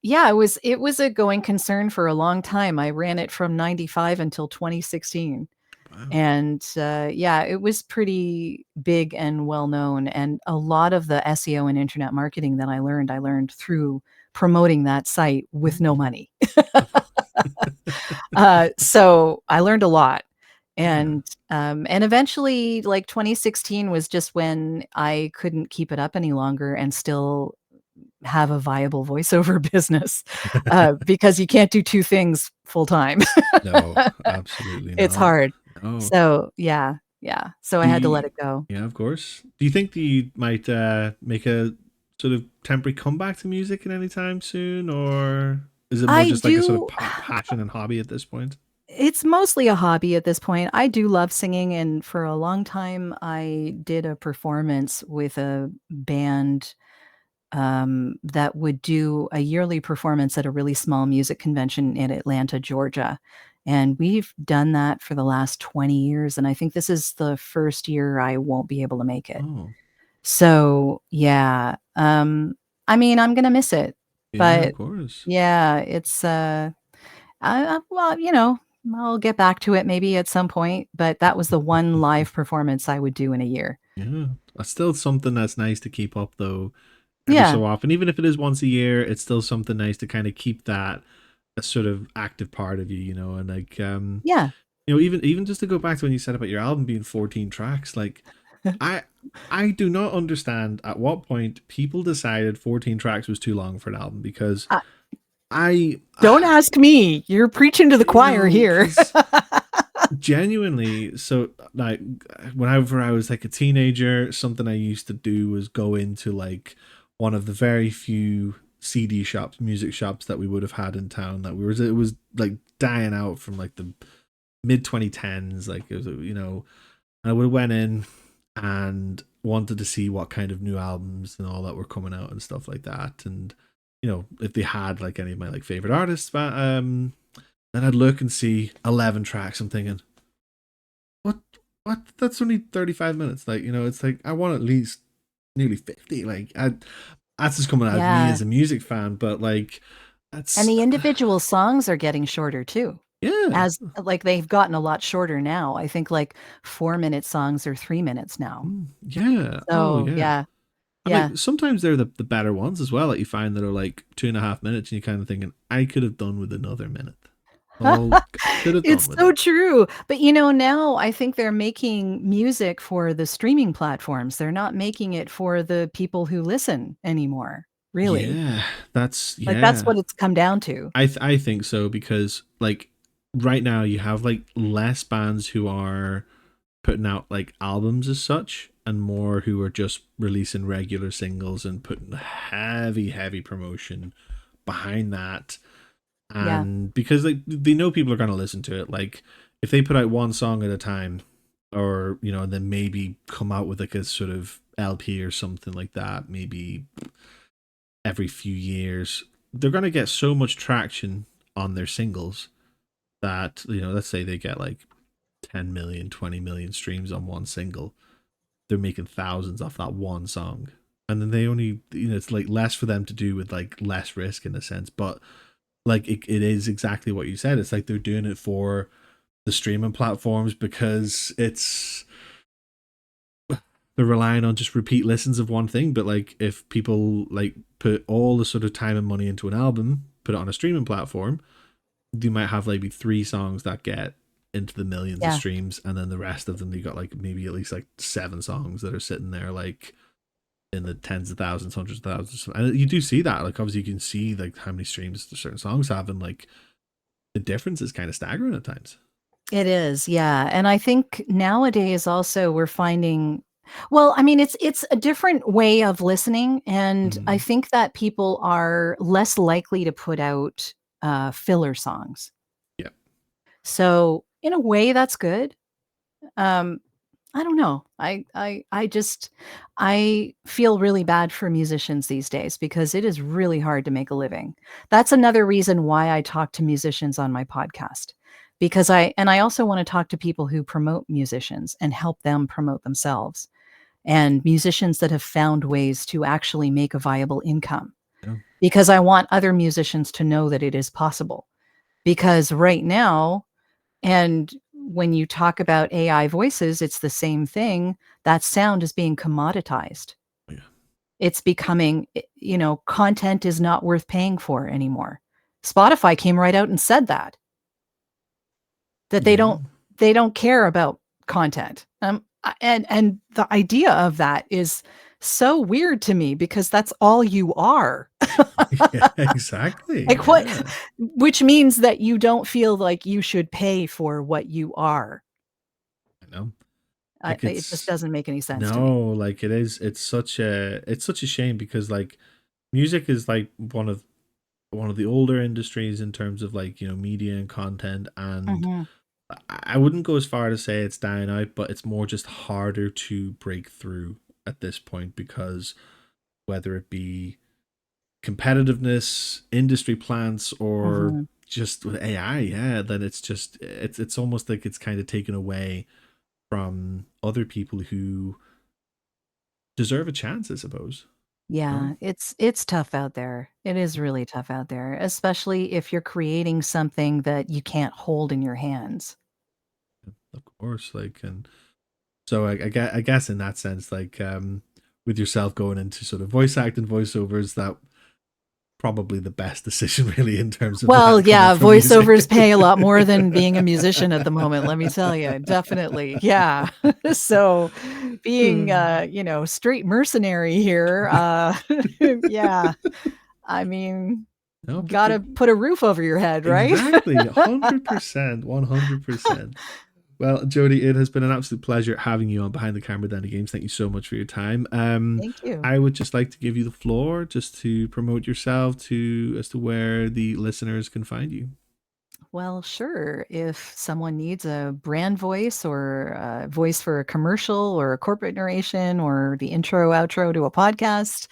yeah, it was a going concern for a long time. I ran it from 95 until 2016. Wow. And yeah, it was pretty big and well known. And a lot of the SEO and internet marketing that I learned through promoting that site with no Mm. money. So I learned a lot. Yeah. And eventually, like 2016 was just when I couldn't keep it up any longer and still have a viable voiceover business, because you can't do two things full time. No, absolutely It's not. hard. No. So, yeah, yeah. So I Do had to let you, it go. yeah, of course. Do you think that you might make a sort of temporary comeback to music at any time soon, or is it more I just like a sort of do passion and hobby at this point? It's mostly a hobby at this point. I do love singing, and for a long time, I did a performance with a band, that would do a yearly performance at a really small music convention in Atlanta, Georgia. And we've done that for the last 20 years, and I think this is the first year I won't be able to make it. Oh, So, yeah, I mean, I'm gonna miss it, yeah, of but course. yeah, it's, well, I'll get back to it maybe at some point, but that was the one live performance I would do in a year. Yeah, that's still something that's nice to keep up though. Every Yeah, so often, even if it is once a year, it's still something nice to kind of keep that a sort of active part of you, and like yeah. even just to go back to when you said about your album being 14 tracks, like I I do not understand at what point people decided 14 tracks was too long for an album because Uh, I don't ask me. You're preaching to the choir here. because genuinely, so like whenever I was like a teenager, something I used to do was go into like one of the very few CD shops, music shops that we would have had in town that it was like dying out from like the mid 2010s, like it was, I would have went in and wanted to see what kind of new albums and all that were coming out and stuff like that, and if they had like any of my like favorite artists, but then I'd look and see 11 tracks. I'm thinking, what? What? That's only 35 minutes. Like, it's like I want at least nearly 50. Like, that's just coming out of me Yeah. as a music fan, but like, And that's the individual songs are getting shorter too. yeah, As like they've gotten a lot shorter now. I think like 4-minute songs are 3 minutes now. yeah, oh So, yeah. yeah. And Yeah. like sometimes they're the better ones as well that you find that are like 2.5 minutes, and you're kind of thinking, I could have done with another minute. Oh, could have done It's with so it. true. But, now I think they're making music for the streaming platforms. They're not making it for the people who listen anymore, really. Yeah, Like, that's yeah. what it's come down to. I think so because like right now you have like less bands who are putting out like albums as such and more who are just releasing regular singles and putting heavy promotion behind that, Yeah. and because like they know people are going to listen to it, like if they put out one song at a time, or and then maybe come out with like a sort of LP or something like that, maybe every few years, they're going to get so much traction on their singles that, let's say they get like 10 million, 20 million streams on one single. They're making thousands off that one song. And then they only, it's like less for them to do with like less risk in a sense. But like it is exactly what you said. It's like they're doing it for the streaming platforms because they're relying on just repeat listens of one thing. But like if people like put all the sort of time and money into an album, put it on a streaming platform, they might have maybe three songs that get into the millions of Yeah. streams, and then the rest of them you got like maybe at least like seven songs that are sitting there like in the tens of thousands, hundreds of thousands. And you do see that, like obviously you can see like how many streams certain songs have, and like the difference is kind of staggering at times. It is, yeah, and I think nowadays also we're finding, well, I mean, it's a different way of listening, and I Mm, think that people are less likely to put out, filler songs. yeah. So, in a way, that's good. Um, I don't know. I feel really bad for musicians these days because it is really hard to make a living. That's another reason why I talk to musicians on my podcast. Because I also want to talk to people who promote musicians and help them promote themselves, and musicians that have found ways to actually make a viable income. Yeah. Because I want other musicians to know that it is possible. Because right now, and when you talk about AI voices, it's the same thing. That sound is being commoditized. Yeah. It's becoming, content is not worth paying for anymore. Spotify came right out and said that Yeah. they don't care about content. And the idea of that is so weird to me because that's all you are. Yeah, exactly. Like what, Yeah. which means that you don't feel like you should pay for what you are. I know. Like It just it's doesn't make any sense to me. no, like it's such a shame because like music is like one of the older industries in terms of like, media and content, and Mm-hmm. I wouldn't go as far to say it's dying out, but it's more just harder to break through at this point because whether it be competitiveness, industry plants, or Mm-hmm. just with AI, yeah, then it's almost like it's kind of taken away from other people who deserve a chance, I suppose. No, Yeah, it's tough out there. It is really tough out there, especially if you're creating something that you can't hold in your hands. of course, like, and so I guess in that sense, like, with yourself going into sort of voice acting, voiceovers, that probably the best decision, really, in terms of Well, that coming yeah, from voiceovers pay a music. lot more than being a musician at the moment, let me tell you, definitely, yeah. So, being, straight mercenary here, yeah, I mean, No, but gotta put a roof over your head, right? exactly, 100%, 100%. Well, Jodi, it has been an absolute pleasure having you on Behind the Camera Dandy Games. Thank you so much for your time. Thank you. I would just like to give you the floor just to promote yourself to as to where the listeners can find you. Well, sure. If someone needs a brand voice or a voice for a commercial or a corporate narration or the intro, outro to a podcast,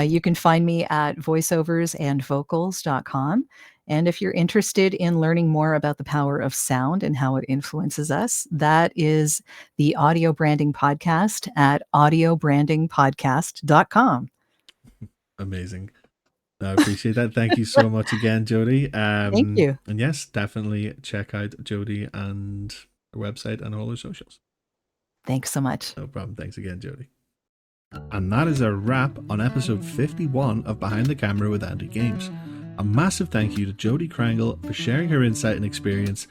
you can find me at voiceoversandvocals.com. And if you're interested in learning more about the power of sound and how it influences us, that is the audio branding podcast at audiobrandingpodcast.com. Amazing. I appreciate that. Thank you so much again, Jodi. Thank you. And yes, definitely check out Jodi and her website and all her socials. Thanks so much. No problem. Thanks again, Jodi. And that is a wrap on episode 51 of Behind the Camera with Andy Games. A massive thank you to Jodi Krangle for sharing her insight and experience.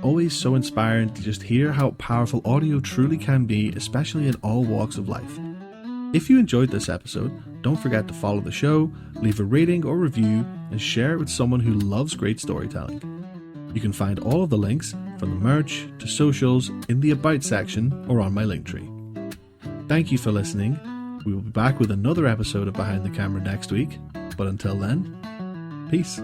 Always so inspiring to just hear how powerful audio truly can be, especially in all walks of life. If you enjoyed this episode, don't forget to follow the show, leave a rating or review, and share it with someone who loves great storytelling. You can find all of the links, from the merch to socials, in the About section or on my Linktree. Thank you for listening. We will be back with another episode of Behind the Camera next week, but until then, peace.